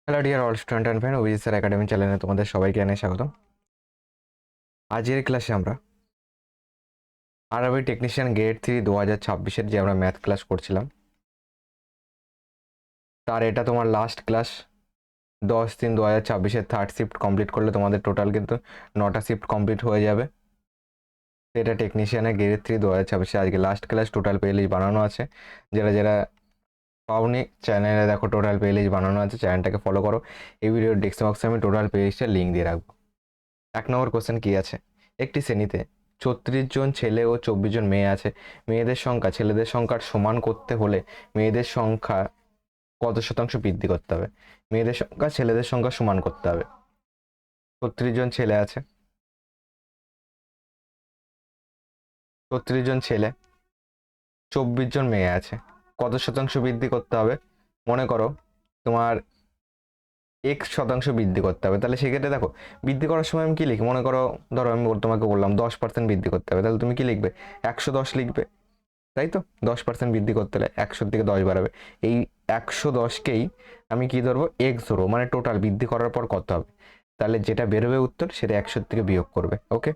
Hello dear all student and friend ওবিজি sir academy চ্যানেলে তোমাদের সবাইকে জানাই স্বাগতম। আজকের ক্লাসে আমরা আরবি টেকনিশিয়ান গ্রেড 3 2026-এর যে আমরা ম্যাথ ক্লাস করছিলাম তার এটা তোমার লাস্ট ক্লাস। 10/3/2026-এর থার্ড শিফট কমপ্লিট করলে তোমাদের টোটাল কিন্তু 9টা শিফট কমপ্লিট হয়ে যাবে। এটা টেকনিশিয়ানের গ্রেড 3 2026-এ আজকে last class. Total playlist বানানো আছে, যারা যারা পাওনি চ্যানেলে দেখো টোটাল প্লে লিস্ট বানানো আছে, চ্যানেলটাকে ফলো করো। এই ভিডিওর ডেসক্রিপশন বক্সে আমি টোটাল প্লে লিস্টের লিঙ্ক দিয়ে রাখবো। 1 নম্বর কোশ্চেন কি আছে, একটি শ্রেণীতে 36 জন ছেলে ও 24 জন মেয়ে আছে। মেয়েদের সংখ্যা ছেলেদের সংখ্যার সমান করতে হলে মেয়েদের সংখ্যা কত শতাংশ বৃদ্ধি করতে হবে? মেয়েদের সংখ্যা ছেলেদের সংখ্যা সমান করতে হবে। 36 জন ছেলে আছে, 36 জন ছেলে, 24 জন মেয়ে আছে, কত শতাংশ বৃদ্ধি করতে হবে? মনে করো তোমার x% বৃদ্ধি করতে হবে। তাহলে সেক্ষেত্রে দেখো বৃদ্ধি করার সময় আমি কি লিখি, মনে করো ধরো আমি তোমাকে বললাম 10% বৃদ্ধি করতে হবে, তাহলে তুমি কি লিখবে? 110 লিখবে, তাই তো? 10% বৃদ্ধি করতে হলে 100 থেকে 10 বাড়াবে। এই 110কেই আমি কি ধরবো? এক্স ধরবো, মানে টোটাল বৃদ্ধি করার পর কত হবে। তাহলে যেটা বেরোবে উত্তর সেটা 100 থেকে বিয়োগ করবে। ওকে,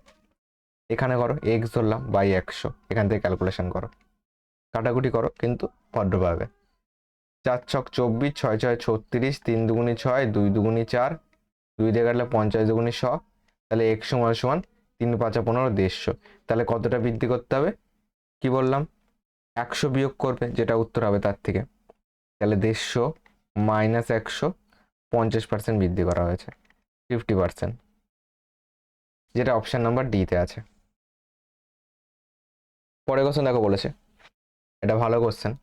এখানে করো এক্স ধরলাম বাই 100, এখান থেকে ক্যালকুলেশন করো, কাটাকুটি করো কিন্তু ভদ্র পাবে। 4 ছক 24, 6 6 36, 3 দুগুণি 6, 2 দুগুণি 4, 2 দিয়ে কাটলে 50 দুগুণি 100। তাহলে x সমান সমান 3 5 15 150। তাহলে কতটা বৃদ্ধি করতে হবে? কি বললাম? 100 বিয়োগ করবে, যেটা উত্তর হবে তার থেকে। তাহলে 150 মাইনাস 100, 50% বৃদ্ধি করা হয়েছে, 50%, যেটা অপশন নাম্বার ডিতে আছে। পরে কোশ্চেন দেখো বলেছে, এটা ভালো কোশ্চেন,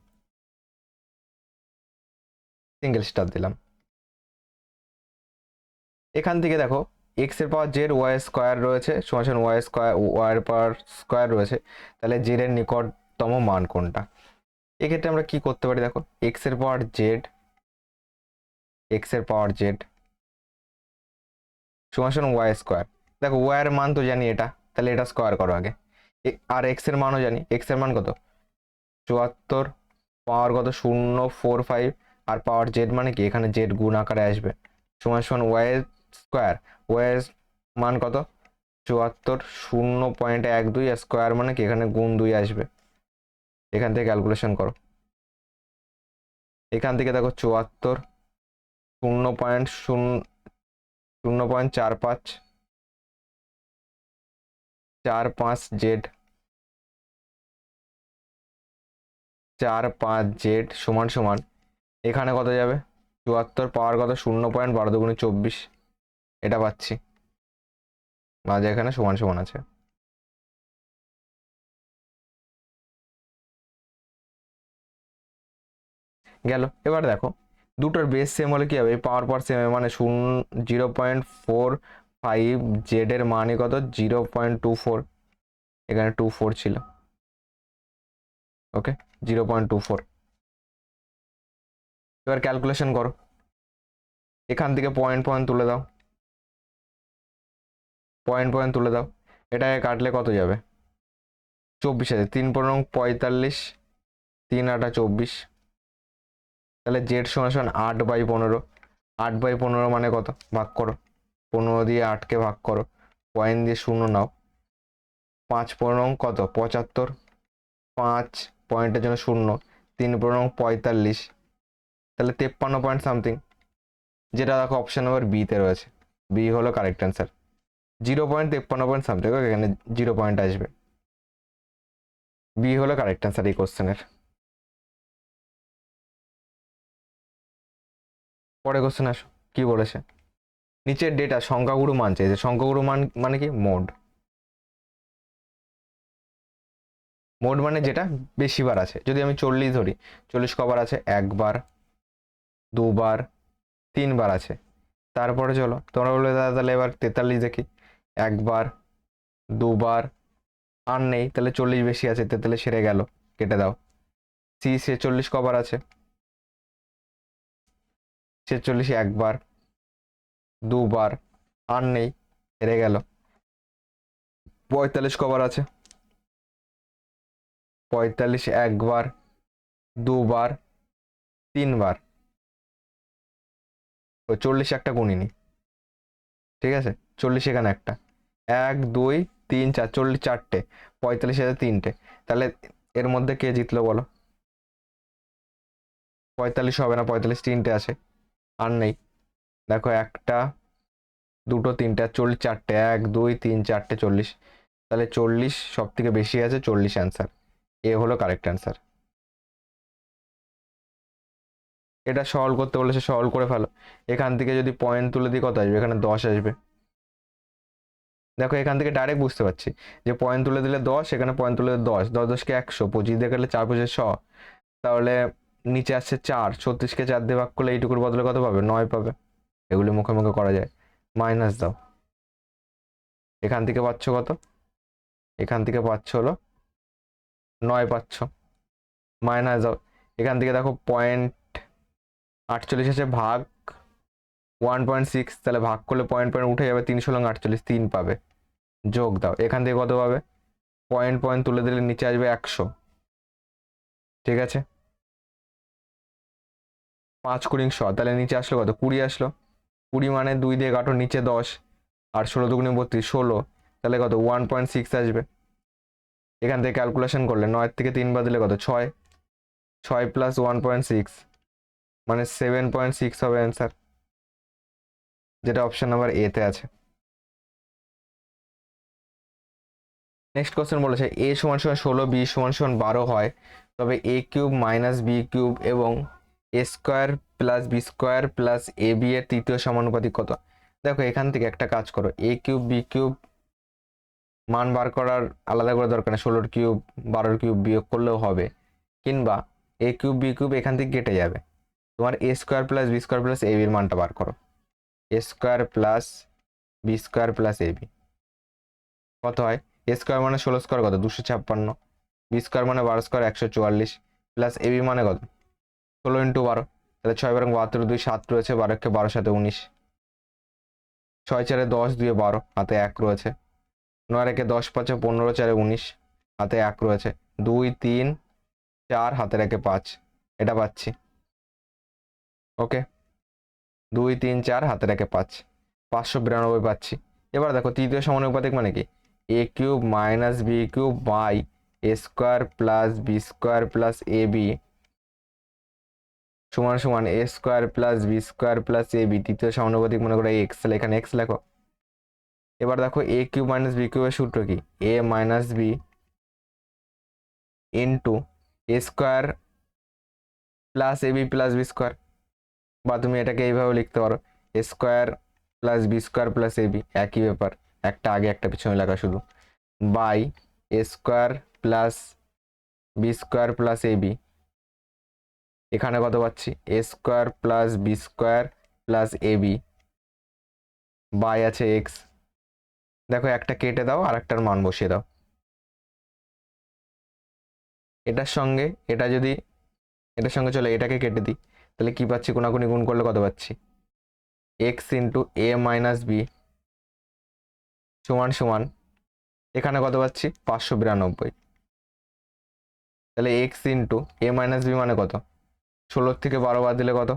সিঙ্গেল স্টার দিলাম। এখান থেকে দেখো এক্স এর পাওয়ার জেড, ওয়াই স্কোয়ার রয়েছে সমান সমান ওয়াই স্কোয়ার, ওয়াই এর পাওয়ার স্কোয়ার রয়েছে। তাহলে জেড এর নিকটতম মান কোনটা? এক্ষেত্রে আমরা কি করতে পারি, দেখো এক্স এর পাওয়ার জেড, এক্স এর পাওয়ার জেড সমান সমান ওয়াই স্কোয়ার। দেখো ওয়াই এর মান তো জানি এটা, তাহলে এটা স্কোয়ার করো আগে। আর এক্স এর মানও জানি, এক্স এর মান কত? 74, পাওয়ার কত? 0.45, আর পাওয়ার জেড মানে কি এখানে জেড গুণ আকারে আসবে, সমান সমান ওয়াই স্কোয়ার। ওয়াই মান কত? 74, 0.12 স্কোয়ার মানে কি এখানে গুণ 2 আসবে। এখান থেকে ক্যালকুলেশন করো, এখান থেকে দেখো 74, 0.45, 45 জেড, 45 জেড সমান সমান এখানে কত যাবে? 74 পাওয়ার কত? 0.12 × 24, এটা পাচ্ছি, মাঝে এখানে সমান সমান আছে। গেল। এবার দেখো দুটোর বেস সেম হলে কি হবে? পাওয়ার পাওয়ার সেম, মানে 0.45 জেড এর মানে কত? 0.24, এখানে 24 ছিল। ওকে, 0.24। এবার ক্যালকুলেশন করো, এখান থেকে পয়েন্ট পয়েন্ট তুলে দাও, পয়েন্ট পয়েন্ট তুলে দাও, এটাকে কাটলে কত যাবে? 24 আছে, 3×15 = 45, 3×8 = 24। তাহলে জেড সমান সমান 8/15, 8/15 মানে কত? ভাগ করো, 15 দিয়ে 8কে ভাগ করো, পয়েন্ট দিয়ে 0 নাও, 5×15 কত? 75, 5 পয়েন্টের জন্য 0, 3×45, তাহলে 53 পয়েন্ট সামথিং, যেটা দেখো অপশন নাম্বার বিতে রয়েছে। বি হলো কারেক্ট অ্যান্সার। 0.53 সামথিং, এখানে 0 পয়েন্ট আসবে। বি হলো কারেক্ট অ্যান্সার এই কোশ্চেনের। পরে কোশ্চেন আসো, কি বলেছে? নিচের ডেটা সংখ্যাগুরু মান চাইছে। সংখ্যাগুরু মান মানে কি? মোড। মোড মানে যেটা বেশিবার আছে। যদি আমি 40 ধরি, 40 কবার আছে? একবার, দুবার, 3বার আছে। তারপরে চলো তোমরা বলবে দাদা তাহলে এবার 43 দেখি। একবার, দুবার, আর নেই, তাহলে 40 বেশি আছে, 43 সেরে গেল, কেটে দাও। সি 46 কবার আছে? 46 একবার, দুবার, আর নেই, হেরে গেল। 45 কবার আছে? 45 একবার, দুবার, 3বার, ও 40 একটা গুণিনি, ঠিক আছে, 40 এখানে একটা, 1 2 3 4, 40 চারটে, 45,000 তিনটে। তাহলে এর মধ্যে কে জিতলো বলো? 45 হবে না, 45 তিনটে আছে, আর নেই। দেখো একটা, দুটো, তিনটে, আর 40 চারটে, 1 2 3 4টে 40। তাহলে 40 সব থেকে বেশি আছে, 40 অ্যান্সার। এ হলো কারেক্ট অ্যান্সার। এটা সলভ করতে বলেছে, সলভ করে ফেলো। এখান থেকে যদি পয়েন্ট তুলে দিই কত আসবে? এখানে 10 আসবে। দেখো এখান থেকে ডাইরেক্ট বুঝতে পারছি যে পয়েন্ট তুলে দিলে 10, এখানে পয়েন্ট তুলে দিলে 10, 10 10কে 100, 25 দিয়ে গেলে 4 25 100। তাহলে নিচে আসছে 4, 36কে 4 দিয়ে ভাগ করলে এইটুকুর বদলে কত পাবে? 9 পাবে। এগুলি মুখে মুখে করা যায়। মাইনাস দাও, এখান থেকে পাচ্ছ কত? এখান থেকে পাচ্ছ হলো 9 পাচ্ছ। মাইনাস দাও, এখান থেকে দেখো পয়েন্ট 48 আছে, ভাগ 1.6, তাহলে ভাগ করলে পয়েন্ট পয়েন্ট উঠে যাবে, 3 ষোলো 48, 3 পাবে। যোগ দাও, এখান থেকে কত পাবে? পয়েন্ট পয়েন্ট তুলে দিলে নিচে আসবে 100, ঠিক আছে। 5 কুড়ি 100, তাহলে নিচে আসলো কত? 20 আসলো। 20 মানে 2 দিয়ে কাটো, নিচে 10, আর 16 দুগুণে 32, 16, তাহলে কত? 1.6 আসবে। এখান থেকে ক্যালকুলেশন করলে 9 থেকে 3 বাদ দিলে কত? 6, 6 প্লাস 1.6 মানে 7.6 হবে অ্যান্সার, যেটা অপশন নাম্বার এ তে আছে। নেক্সট কোশ্চেন বলেছে এ সমান সমান 16, বি সমান সমান 12 হয়, তবে a cube minus b cube এবং a square plus b square plus a b এর তৃতীয় সমানুপাতিক কত? দেখো এখান থেকে একটা কাজ করো, এ কিউব বি কিউব মান বার করার আলাদা করে দরকার নেই, 16 কিউব 12 কিউব বিয়োগ করলেও হবে, কিংবা এ কিউব বি কিউব এখান থেকে কেটে যাবে। তোমার a square plus b square plus a বির মানটা বার করো। A square plus b square plus a b কত হয়? এ স্কোয়ার মানে 16 স্কোয়ার কত? 256, বি স্কোয়ার মানে 12 স্কোয়ার 144, প্লাস এ বি মানে কত? 16 ইন্টু 12, তাহলে 6 বারং 72, 2 7 রয়েছে, 12 কে 12 সাথে 19, 6 4 10, 2 12, হাতে 1 রয়েছে, 9 রেখে 10 5 15, 4 19, হাতে 1 রয়েছে, 2 3 4, হাতে রেখে 5, এটা পাচ্ছি। ওকে, 2 3 4, হাতে রেখে 5, 592 পাচ্ছি। এবার দেখো তৃতীয় সমানুপাতিক মানে কি? A cube minus b cube by a square plus b square plus a b সমান সমান a square plus b square plus a b তৃতীয় সমানুপাতিক মনে করো এক্স, এখানে এক্স লেখো। এবার দেখো এ কিউব মাইনাস বি কিউবের সূত্র কি? A minus b into a square plus a b plus b square, বা তুমি এটাকে এইভাবে লিখতে পারো, a square plus b square plus a b, একই ব্যাপার, একটা আগে একটা পিছনে লেখা শুধু, by a square plus b square plus a b, এখানে কত পাচ্ছি? A square plus b square plus a b by আছে এক্স। দেখো একটা কেটে দাও আর একটার মান বসিয়ে দাও। এটার সঙ্গে এটা যদি এটার সঙ্গে চলে এটাকে কেটে দিই, তাহলে কি পাচ্ছি? কোনাকুনি গুণ করলে কত পাচ্ছি? এক্স ইন্টু এ মাইনাস বি সমান সমান এখানে কত পাচ্ছি? 592। তাহলে এক্স ইন্টু এ মাইনাস বি মানে কত? 16 থেকে 12 বাদ দিলে কত?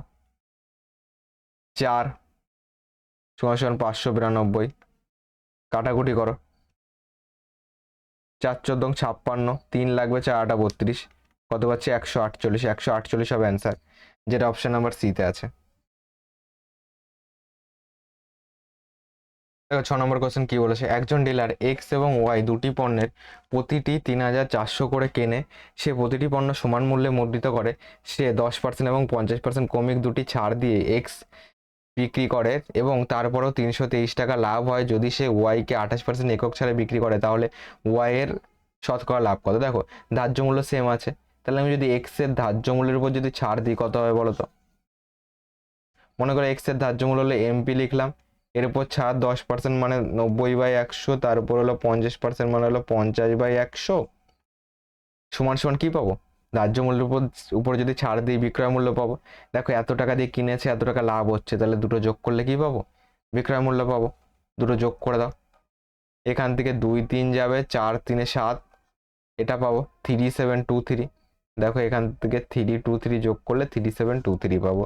4 সমান সমান 592। কাটাকুটি করো, 4 14 56, 3 লাগবে, 4 8 32, কত পাচ্ছি? 148, 148 হবে অ্যান্সার, যেটা অপশন নাম্বার সিতে আছে। দেখো 6 নম্বর কোশ্চেন কি বলেছে, একজন ডিলার এক্স এবং ওয়াই দুটি পণ্যের প্রতিটি 3400 করে কেনে, সে প্রতিটি পণ্য সমান মূল্যে মুদ্রিত করে, সে 10% এবং 50% কমিক দুটি ছাড় দিয়ে এক্স বিক্রি করে এবং তারপরও 323 টাকা লাভ হয়। যদি সে ওয়াইকে 28% একক ছাড়ে বিক্রি করে, তাহলে ওয়াই এর শতকরা লাভ কত? দেখো ধার্য মূল্য সেম আছে, তাহলে আমি যদি এক্স এর ধার্য মূল্যের উপর যদি ছাড় দিই কত হবে বলো তো? মনে করো এক্স এর ধার্য মূল্য হলো এমপি লিখলাম, এর উপর ছাড় 10% মানে 90/100, তার উপর হলো 50% মানে হলো 50/100, সমান সমান কি পাবো? ধার্য মূল্যের উপর যদি ছাড় দিই বিক্রয় মূল্য পাবো। দেখো এত টাকা দিয়ে কিনেছে, এত টাকা লাভ হচ্ছে, তাহলে দুটো যোগ করলে কি পাবো? বিক্রয় মূল্য পাবো। দুটো যোগ করে দাও, এখান থেকে 2 3 যাবে, 4 3 7, এটা পাবো 3723। দেখো এখান থেকে 323 যোগ করলে 3723 পাবো।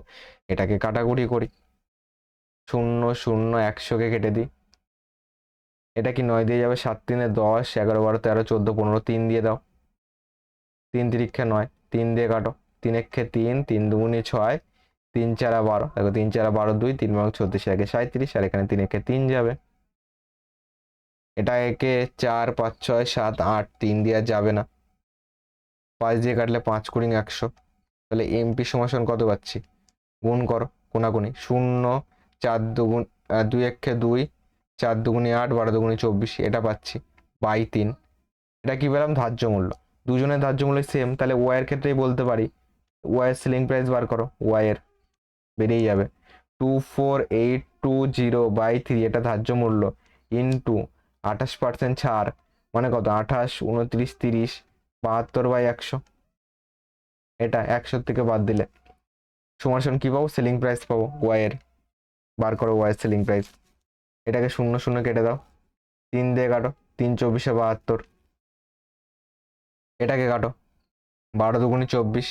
এটাকে কাটাকুটি করি, শূন্য শূন্য 100কে কেটে দিই, এটা কি 9 দিয়ে যাবে, 7 3 10, 11 12 13 14 15, 3 দিয়ে দাও, 3 তিরিক্ষে 9, 3 দিয়ে কাটো, 3 একে 3, 3 দুগুণে 6, 3 4 12, দেখো 3 4 12 2, 3 ভাগ 34, একে 37, আর এখানে 3 একে 3 যাবে, এটা একে 4 5 6 7 8, 3 দিয়ে যাবে না, 5 দিয়ে কাটলে 5 কুড়ি 100, তাহলে এমপি সমান কত পাচ্ছি, গুণ করো কোনাকুনি, 0 4 দুগুণ 2 একে 2, 4 দুগুণে 8, 12 দুগুণে 24, এটা পাচ্ছি বাই 3, এটা কি পেলাম, ধার্য মূল্য। দুজনের ধার্য মূল্য সেম, তাহলে ওয়াই এর ক্ষেত্রেই বলতে পারি ওয়াই এর সেলিং প্রাইস বার করো, ওয়াই এর বেরিয়ে যাবে 24820/3, এটা ধার্য মূল্য, ইন্টু 28% ছাড়, মানে কত 28 29 30 72/100, এটা 100 থেকে বাদ দিলে সমান কি পাবো, সেলিং প্রাইস পাবো ওয়াই এর, বার করো ওয়াই এর সেলিং প্রাইস, এটাকে 0 0 কেটে দাও, 3 দিয়ে কাটো, 3 24 72, এটাকে কাটো 12 দুগুণে 24,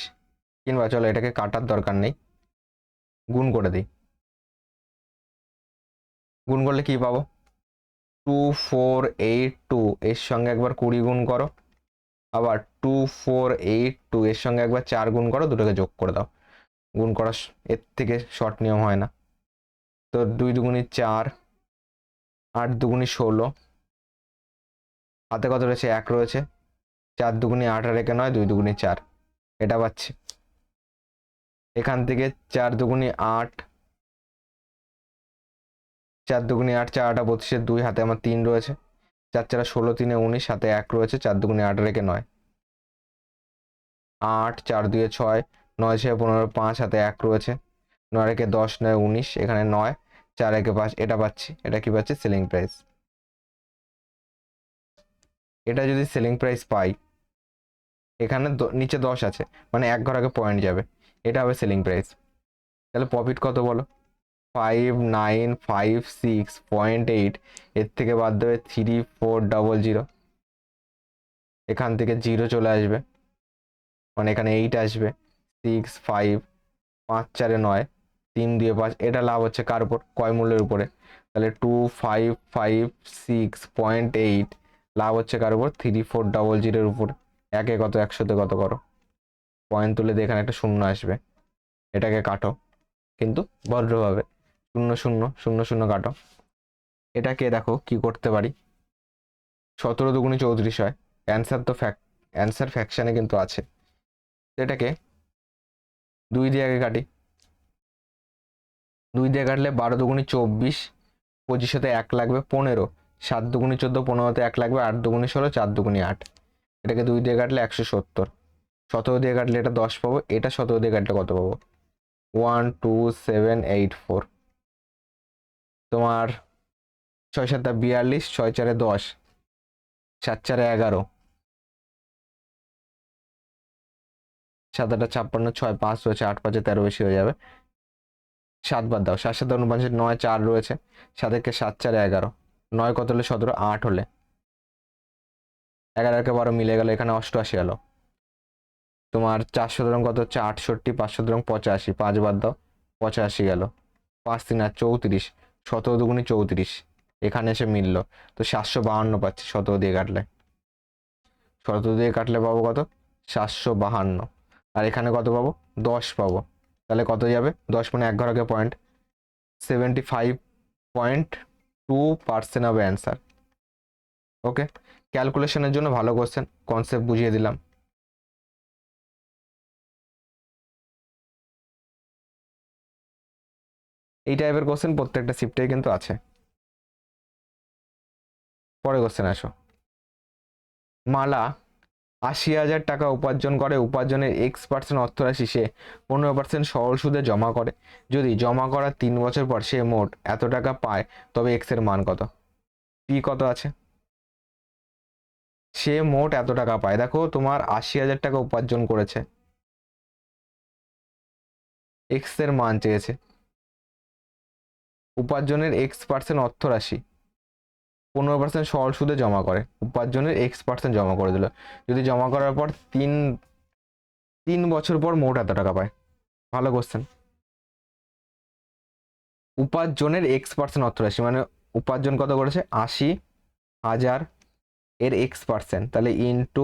কিংবা চলো এটাকে কাটার দরকার নেই, গুণ করে দিই, গুণ করলে কি পাবো, 2482, এর সঙ্গে একবার 20 গুণ করো, আবার 2482 এর সঙ্গে একবার 4 গুণ করো, দুটোকে যোগ করে দাও, গুণ করা এর থেকে শর্ট নিয়ম হয় না, তো 2 দুগুণে 4, 8 দুগুণে 16, হাতে কত রয়েছে, 1 রয়েছে, 4 দুগুণে 8 আর একে 9, 2 দুগুণে 4, এটা পাচ্ছি, এখান থেকে 4 দুগুণে 8, 4 দুগুণে 8, 4 8 32, 2 হাতে আমার 3 রয়েছে, 4 4 16, 3 19, হাতে 1 রয়েছে, 4 দুগুণে 8 রেখে 9, 8 4 2 6, 9 6 15, 5 হাতে 1 রয়েছে, 9 রেখে 10 9 19, এখানে 9, 4 রেখে 5, এটা পাচ্ছি, এটা কি পাচ্ছি, সেলিং প্রাইস। এটা যদি সেলিং প্রাইস পাই, এখানে নিচে 10 আছে, মানে এক ঘর আগে পয়েন্ট যাবে, এটা হবে সেলিং প্রাইস, তাহলে প্রফিট কত বলো, 5956.8, এর থেকে বাদ দেবে 3400, এখান থেকে 0 চলে আসবে, মানে এখানে 8 আসবে, 6 5 5 4 9, 3 দিয়ে 5, এটা লাভ হচ্ছে কার উপর, কয় মূল্যের উপরে, তাহলে 2556.8 লাভ হচ্ছে কার উপর, 3400 উপর, একে কত 100তে কত করো, পয়েন্ট তুলে দিয়ে এখানে একটা শূন্য আসবে, এটাকে কাটো কিন্তু ভদ্রভাবে, 0 0 0 0 কাটো, এটাকে দেখো কি করতে পারি, 17 দুগুণে 34 হয়, অ্যান্সার তো অ্যান্সার ফ্যাকশনে কিন্তু আছে, এটাকে 2 দিয়ে আগে কাটি, 2 দিয়ে কাটলে 12 দুগুণে 24, 25 1 লাগবে 15, 7 দুগুণে 14, 15 1 লাগবে, 8 দুগুণে 16, 4 দুগুণে 8, এটাকে 2 দিয়ে কাটলে 170, 17 দিয়ে কাটলে এটা 10 পাবো, এটা 17 দিয়ে কাটলে কত পাবো, 12784, তোমার 6 7 42, 6 4 10, 7 4 11, 7 8 56, 6 5 রয়েছে, 8 5 13 বেশি হয়ে যাবে, 7 বাদ দাও, 7 7 49, 9 4 রয়েছে, 7 একে 7 4 11, 9 কত হলে 17, 8 হলে 11 একে 12 মিলে গেল, এখানে 88 এলো, তোমার 4 শতরং কত হচ্ছে 68, 5 শতরং 85, 5 বাদ দাও, 85 গেল, 5 3 আর 34, 17 দুগুণে 34, এখানে এসে মিললো, তো 752 পাচ্ছি, 17 দিয়ে কাটলে, 17 দিয়ে কাটলে পাবো কত, 752, আর এখানে কত পাবো, 10 পাবো, তাহলে কত যাবে, 10 মানে এক ঘর আগে পয়েন্ট, 75.2% হবে অ্যান্সার। ওকে, ক্যালকুলেশনের জন্য ভালো কোশ্চেন, কনসেপ্ট বুঝিয়ে দিলাম। এই টাইপের কোশ্চেন প্রত্যেকটা শিফটেই কিন্তু আছে। পরে কোশ্চেন আসো, মালা 80,000 টাকা উপার্জন করে, উপার্জনের X% অর্থরাশি সে 15% সরল সুদে জমা করে, যদি জমা করার 3 বছর পর সে মোট এত টাকা পায়, তবে X এর মান কত, পি কত আছে, সে মোট এত টাকা পায়, দেখো তোমার 80,000 টাকা উপার্জন করেছে, X এর মান চেয়েছে, উপার্জনের X% অর্থরাশি 15% সরল সুদে জমা করে, উপার্জনের X% জমা করে দিল, যদি জমা করার পর 3 বছর পর মোট এত টাকা পায়। ভালো কোশ্চেন। উপার্জনের x% অর্থরাশি, মানে উপার্জন কত করেছে 80,000 এর x%, তাহলে ইন্টু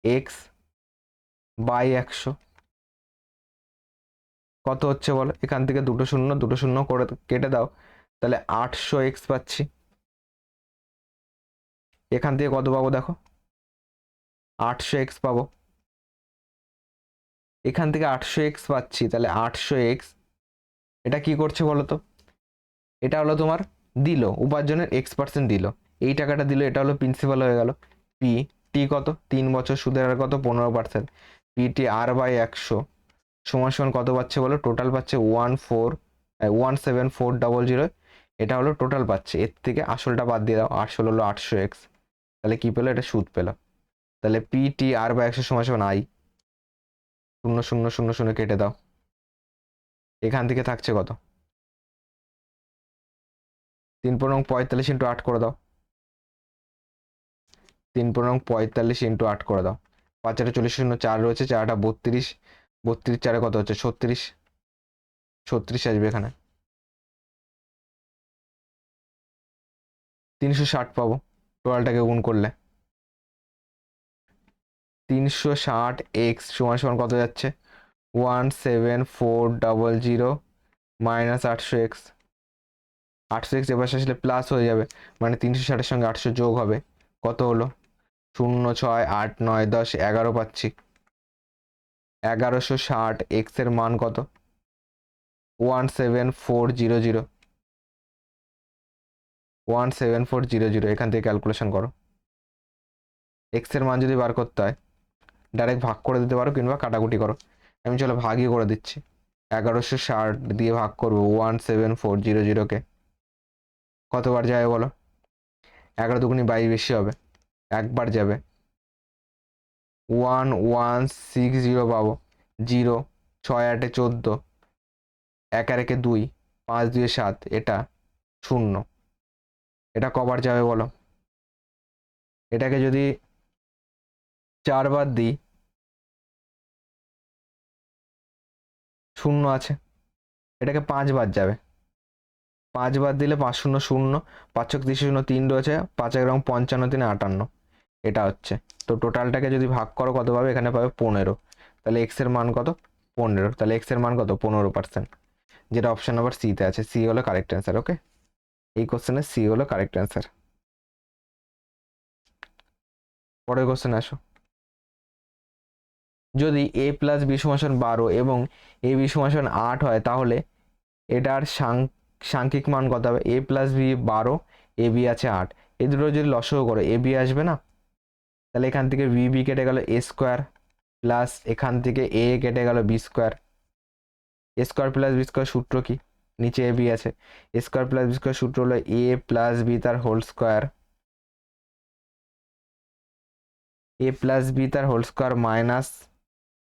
এক্স বাই 100 কত হচ্ছে বলো, এখান থেকে দুটো শূন্য করে কেটে দাও, তাহলে 800x পাচ্ছি। এখান থেকে কত পাবো দেখো, 800x পাবো। এখান থেকে 800x পাচ্ছি, তাহলে 800x এটা কি করছে বলো তো, এটা হলো তোমার দিল উপার্জনের x% দিল, এই টাকাটা দিল, এটা হলো প্রিন্সিপাল হয়ে গেল। পি টি কত, 3 বছর সুদের হার কত 15%, পিটি আর বাই 100 সমান সমান কত পাচ্ছে বলো, টোটাল পাচ্ছে 17400। এটা হলো টোটাল পাচ্ছে, এর থেকে আসলটা বাদ দিয়ে দাও, আসল হলো 800x, তাহলে কি পেলো, এটা সুদ পেলো। তাহলে পিটি আর বাই 100 সমান সমান আই, 0 কেটে দাও, এখান থেকে থাকছে কত, 3×45 ইন্টু 8 করে দাও, 3×45 ইন্টু 8 করে দাও, 5 40 4 রয়েছে, 4টা 32, 32 4 কত হচ্ছে 36, 36 আসবে এখানে, 360 পাবো টোটালটাকে গুণ করলে। 360x সমান সমান কত যাচ্ছে, 17400 মাইনাস 800x, 800x এবার আসলে প্লাস হয়ে যাবে, মানে 360-এর সঙ্গে 800 যোগ হবে, কত হলো 0 6 8 9 10 11 পাচ্ছি। 1160 x এর মান কত, 17400, 17400, এখান থেকে ক্যালকুলেশন করো। x এর মান যদি বার করতে হয় ডাইরেক্ট ভাগ করে দিতে পারো কিংবা কাটাকুটি করো, আমি চলো ভাগই করে দিচ্ছি। 1160 দিয়ে ভাগ করবো 17400কে, কতবার যাবে বলো, 11 দুগুনি 22 বেশি হবে, একবার যাবে, 1160 পাবো, 0 6 8 14, 1 আর 1 2, 5 2 7, এটা 0, এটা কবার যাবে বলো, এটাকে যদি 4 বার দিই 0 আছে, এটাকে 5 বার যাবে, 5 বার দিলে 5 0 0, 5 6 0 3 রয়েছে, 5 1 55 3 58, এটা হচ্ছে। তো টোটালটাকে যদি ভাগ করো কত পাবে, এখানে পাবে 15, তাহলে এক্স এর মান কত 15, তাহলে এক্স এর মান কত 15%, যেটা অপশন নাম্বার সি তে আছে, সি হলো কারেক্ট অ্যান্সার। ওকে, এই কোশ্চেনের সি হলো কারেক্ট অ্যান্সার। পরের কোশ্চেন আসো, যদি a প্লাস বি সমান 12 এবং এ বি সমান 8 হয়, তাহলে এটার সাংখ্যিক মান কত হবে, a plus B 12, A B আছে 8, এই দুটো যদি লসাগু করো এ বি আসবে না, তাহলে এখান থেকে বি বি কেটে গেল এ স্কোয়ার, প্লাস এখান থেকে এ কেটে গেল বি স্কোয়ার, এ স্কোয়ার প্লাস বি স্কোয়ার সূত্র কি, নিচে এ বি আছে, এ স্কোয়ার প্লাস বি স্কোয়ার সূত্র হলো এ প্লাস বি তার হোল স্কোয়ার, এ প্লাস বি তার হোল স্কোয়ার মাইনাস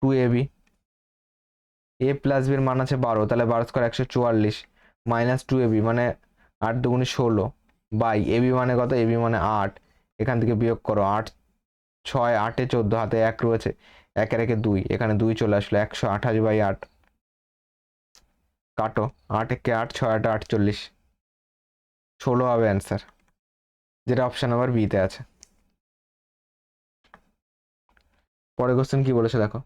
2ab, এ প্লাস বির মান আছে 12, তাহলে 12 স্কোয়ার 144 মাইনাস 2ab মানে 8 দুগুণে 16 বাই এবি মানে কত, এবি মানে 8, এখান থেকে বিয়োগ করো, 8 6 8 14, হাতে 1 রয়েছে, 1 এর 1 2, এখানে 2 চলে আসলো, 128 বাই 8, কাটো, 8 একে 8 6 8 48, 16 হবে অ্যান্সার, যেটা অপশন নাম্বার বিতে আছে। পরের কোশ্চেন কি বলেছে দেখো,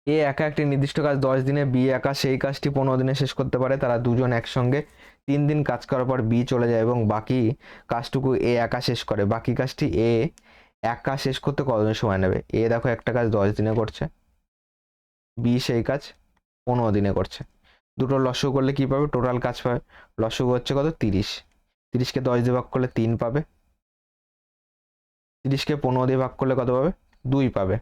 এ একা একটি নির্দিষ্ট কাজ 10 দিনে, বি একা সেই কাজটি 15 দিনে শেষ করতে পারে, তারা দুজন একসঙ্গে 3 দিন কাজ করার পর বি চলে যায় এবং বাকি কাজটুকু এ একা শেষ করে, বাকি কাজটি এ একা শেষ করতে কতদিন সময় নেবে, এ দেখো একটা কাজ 10 দিনে করছে, বি সেই কাজ 15 দিনে করছে, দুটো লসাগু করলে কি পাবে, টোটাল কাজ পাবে, লসাগু হচ্ছে কত 30, 30কে 10 দিয়ে ভাগ করলে 3 পাবে, 30কে 15 দিয়ে ভাগ করলে কত পাবে 2 পাবে,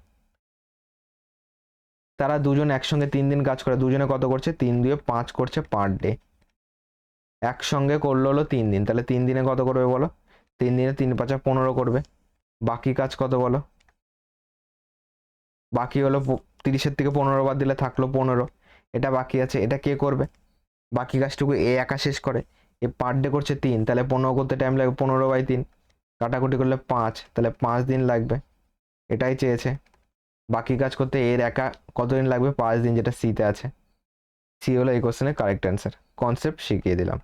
তারা দুজন একসঙ্গে 3 দিন কাজ করে, দুজনে কত করছে 3 দিয়ে 5 করছে পার ডে, একসঙ্গে করলো হলো 3 দিন, তাহলে 3 দিনে কত করবে বলো, 3 দিনে 3 5 15 করবে, বাকি কাজ কত বলো, বাকি হলো 30-এর থেকে 15 বাদ দিলে থাকলো 15, এটা বাকি আছে, এটা কে করবে, বাকি কাজটুকু এ একা শেষ করে, এ পার ডে করছে 3, তাহলে 15 করতে টাইম লাগবে 15/3, কাটাকুটি করলে 5, তাহলে 5 দিন লাগবে, এটাই চেয়েছে, বাকি কাজ করতে এর একা কতদিন লাগবে 5 দিন, যেটা সিতে আছে, সি হলো এই কোশ্চেনের কারেক্ট অ্যান্সার। কনসেপ্ট শিখিয়ে দিলাম।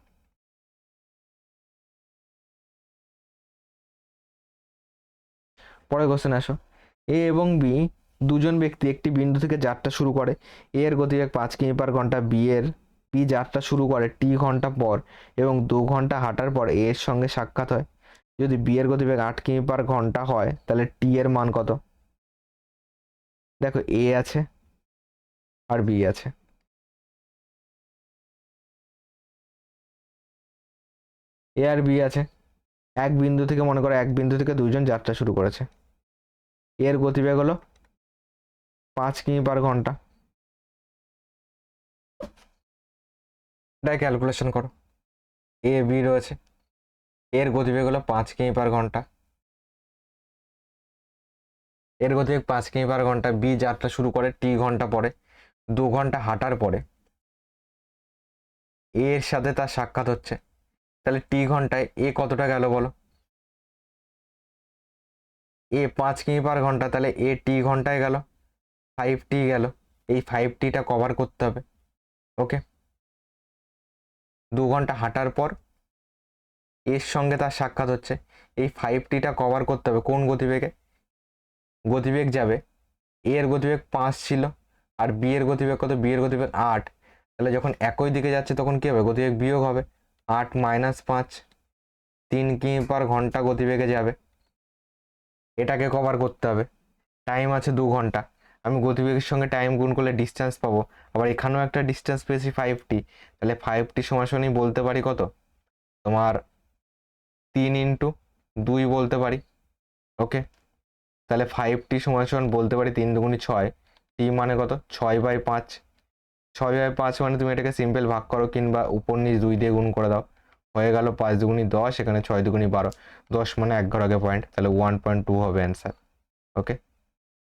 পরের কোশ্চেন আসো। এ এবং বি দুজন ব্যক্তি একটি বিন্দু থেকে যাত্রা শুরু করে। এ এর গতিবেগ 5 কিমি/ঘন্টা, বি যাত্রা শুরু করে টি ঘন্টা পর এবং 2 ঘন্টা হাঁটার পর এ এর সঙ্গে সাক্ষাৎ হয়। যদি বি এর গতিবেগ 8 কিমি/ঘন্টা হয় তাহলে টি এর মান কত? দেখো এ আছে আর বি আছে, এ আর বি আছে। এক বিন্দু থেকে, মনে করো এক বিন্দু থেকে দুইজন যাত্রা শুরু করেছে। এর গতিবেগ হলো 5 কিমি/ঘন্টা। এটা ক্যালকুলেশন করো। এ বি রয়েছে, এর গতিবেগ হলো 5 কিমি/ঘন্টা, এর গতিবেগ 5 কিমি/ঘন্টা। বি যাত্রা শুরু করে টি ঘন্টা পরে, 2 ঘন্টা হাঁটার পরে এর সাথে তার সাক্ষাৎ হচ্ছে। তাহলে টি ঘন্টায় এ কতটা গেল বলো? এ 5 কিমি/ঘন্টা, তাহলে এ টি ঘন্টায় গেল 5t গেল। এই 5tটা কভার করতে হবে। ওকে, 2 ঘন্টা হাঁটার পর এর সঙ্গে তার সাক্ষাৎ হচ্ছে, এই 5tটা কভার করতে হবে কোন গতিবেগে? গতিবেগ যাবে, এর গতিবেগ 5 ছিল আর বি এর গতিবেগ কত? বি এর গতিবেগ 8। তাহলে যখন একই দিকে যাচ্ছে তখন কি হবে? গতিবেগ বিয়োগ হবে। 8 - 5, 3 কিমি/ঘন্টা গতিবেগে যাবে। এটাকে কভার করতে হবে। টাইম আছে 2 ঘন্টা। আমি গতিবেগের সঙ্গে টাইম গুণ করলে ডিস্টেন্স পাবো। আবার এখানেও একটা ডিস্টেন্স পেয়েছি 5t। তাহলে 5t সমাসনই বলতে পারি কত? তোমার 3 × 2 বলতে পারি। ওকে, তাহলে 5t সমান বলতে পারি 3 × 2 = 6। টি মানে কত? 6/5। 6/5 মানে তুমি এটাকে সিম্পল ভাগ করো কিংবা উপর নিচ 2 দিয়ে গুণ করে দাও, হয়ে গেল 5 × 2 = 10, এখানে 6 × 2 = 12। 10 মানে 1 ঘর আগে পয়েন্ট, তাহলে 1.2 হবে অ্যান্সার। ওকে,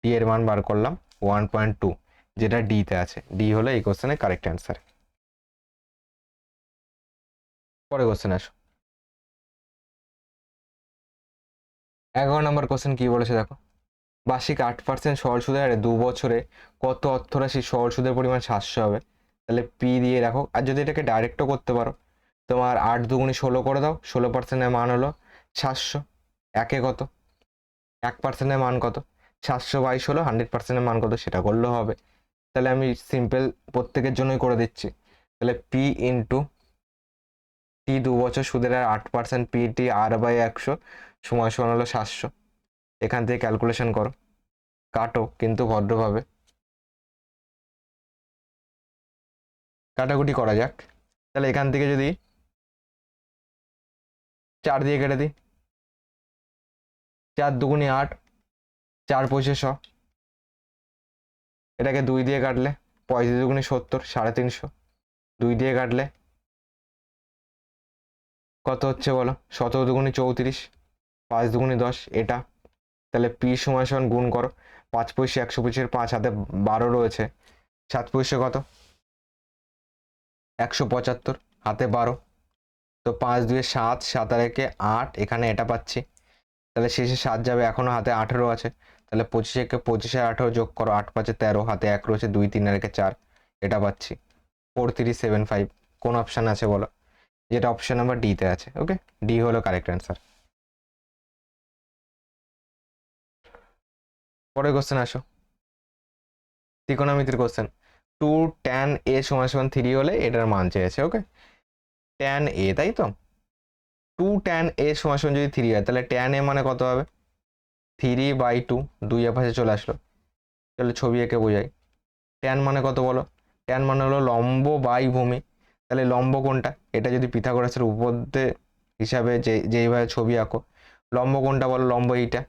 টি এর মান বার করলাম 1.2, যেটা ডিতে আছে। ডি হলো এই কোশ্চেনের কারেক্ট অ্যান্সার। পরে কোশ্চেন আসো। 11 নম্বর কোশ্চেন কি বলেছে দেখো। বার্ষিক 8% সরল সুদের হারে 2 বছরে কত অর্থরাশি সরল সুদের পরিমাণ 700 হবে? তাহলে পি দিয়ে রাখো। আর যদি এটাকে ডাইরেক্টও করতে পারো, তোমার 8 × 2 = 16 করে দাও, 16%-এর মান হলো 700। একে কত? 1%-এর মান কত? 700/16, 100%-এর মান কত? সেটা করলেও হবে। তাহলে আমি সিম্পল প্রত্যেকের জন্যই করে দিচ্ছি। তাহলে পি ইন্টু টি 2 বছর সুদের হার 8%, পিটি r/100 সময় সমান হলো 700। এখান থেকে ক্যালকুলেশন করো, কাটো কিন্তু ভদ্রভাবে। কাটাকুটি করা যাক। তাহলে এখান থেকে যদি 4 দিয়ে কেটে দিই, 4 × 2 = 8, 4 × 5 = 100। এটাকে 2 দিয়ে কাটলে 5 × 2 = 70, 350। 2 দিয়ে কাটলে কত হচ্ছে বলো? 17 × 2 = 34, 5 × 2 = 10 এটা। তাহলে পি সমান গুণ করো, 5 পয়সা 125-এর 5 হাতে 12 রয়েছে, 7 পয়সা কত? 175 হাতে 12। তো 5 × 2 = 7, 7 আর 1 = 8, এখানে এটা পাচ্ছি। তাহলে শেষে 7 যাবে, এখনো হাতে 18 আছে। তাহলে 25 × 25 আর 18 যোগ করো, 8 × 5 = 13, হাতে 1 রয়েছে, 2 3 আর 1 = 4, এটা পাচ্ছি 4375। কোন অপশন আছে বলো? যেটা অপশন নাম্বার ডিতে আছে। ওকে, ডি হলো কারেক্ট অ্যান্সার। পরের কোশ্চেন আসো। ত্রিকোণমিতির কোশ্চেন। 2 tan a = 3 হলে এটার মান চেয়েছে। ওকে, tan a, তাই তো? 2 tan a = যদি 3 হয় তাহলে tan a মানে কত হবে? 3/2, 2 এর পাশে চলে আসলো। তাহলে ছবি এঁকে বোঝাই। tan মানে কত বলো? tan মানে হলো লম্ব বাই ভূমি। তাহলে লম্ব কোনটা? এটা যদি পিথাগোরাসের উপপাদ্য হিসাবে যেইভাবে ছবি আঁকো, লম্ব কোনটা বলো? লম্ব এইটা।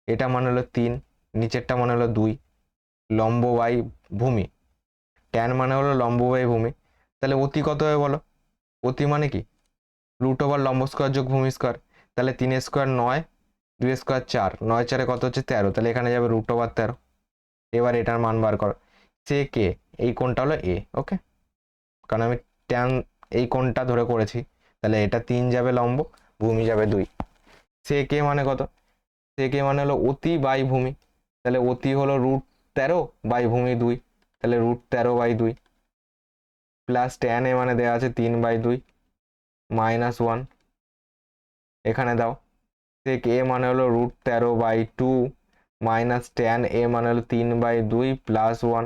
এটা মানে হলো 3, নিচেরটা মানে হলো 2, লম্ব বাই ভূমি। tan মানে হলো লম্ব বাই ভূমি। তাহলে অতি কত হবে বলো? অতি মানে কি? √/, লম্ব স্কোয়ার যোগ ভূমি স্কোয়ার। তাহলে 3 স্কোয়ার 9, 2 স্কোয়ার 4, 9 4 কত হচ্ছে? 13। তাহলে এখানে যাবে √/13। এবার এটার মান বার করো। সে কে? এই কোণটা হলো এ। ওকে, কারণ আমি ট্যান এই কোণটা ধরে করেছি। তাহলে এটা 3 যাবে লম্ব, ভূমি যাবে 2। সে কে মানে কত? সে কে মানে হলো অতি বাই ভূমি। তাহলে অতি হলো √13 বাই ভূমি 2, তাহলে √13/2 প্লাস ট্যান এ মানে দেওয়া আছে 3/2 -1, এখানে দাও। সেক এ মানে হলো √13/2 মাইনাস ট্যান এ মানে হলো 3/2 +1,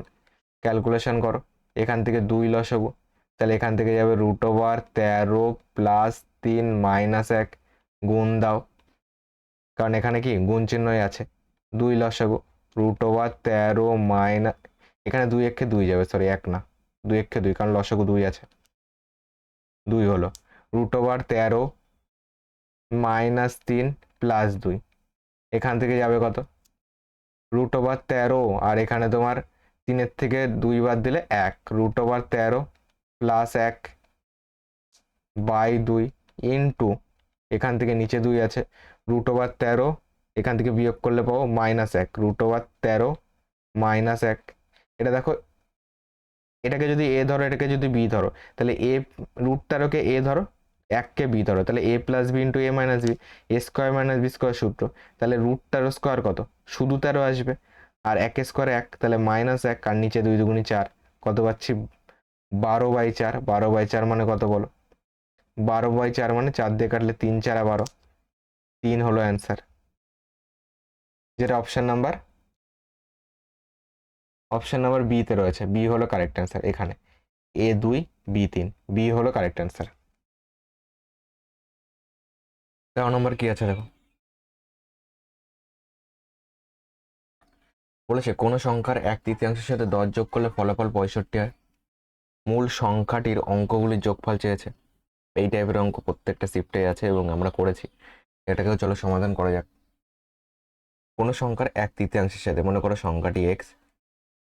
ক্যালকুলেশন করো। এখান থেকে 2 লসাগু, তাহলে এখান থেকে যাবে √13 + 3 -1, গুণ দাও, কারণ এখানে কি গুণ চিহ্নই আছে। 2 লসাগু √13 মাইনাস, এখানে 2 একে 2 যাবে, সরি 1 না, 2 একে 2, কারণ লসাগু 2 আছে। 2 হলো √13 -3 + 2, এখান থেকে যাবে কত √13, আর এখানে তোমার 3 থেকে 2 বাদ দিলে 1, √13 + 1/2 ইন্টু, এখান থেকে নিচে 2 আছে, √13, এখান থেকে বিয়োগ করলে পাবো -1, √13 -1। এটা দেখো, এটাকে যদি এ ধরো, এটাকে যদি বি ধরো, তাহলে এ √13কে এ ধরো, 1কে বি ধরো, তাহলে a + b × a - b, a² - b² সূত্র, তাহলে √13² কত, শুধু 13 আসবে, আর 1² 1, তাহলে -1, আর নিচে 2 × 2 = 4, কত পাচ্ছি 12/4। 12/4 মানে কত বলো, 12/4 মানে 4 দিয়ে কাটলে 3 × 4 = 12, 3 হলো অ্যান্সার, যেটা অপশন নাম্বার বি তে রয়েছে। বি হলো কারেক্ট অ্যান্সার, এখানে A2 B3, বি হলো কারেক্ট অ্যান্সার। 13 নম্বর কি আছে দেখো, বলেছে কোন সংখ্যার 1/3 সাথে 10 যোগ করলে ফলাফল 65 হয়। মূল সংখ্যাটির অঙ্কগুলির যোগফল চেয়েছে। এই টাইপের অঙ্ক প্রত্যেকটা শিফটে আছে এবং আমরা করেছি, এটাকেও চলো সমাধান করা যাক। কোন সংখ্যার 1/3 সাথে, মনে করো সংখ্যাটি এক্স,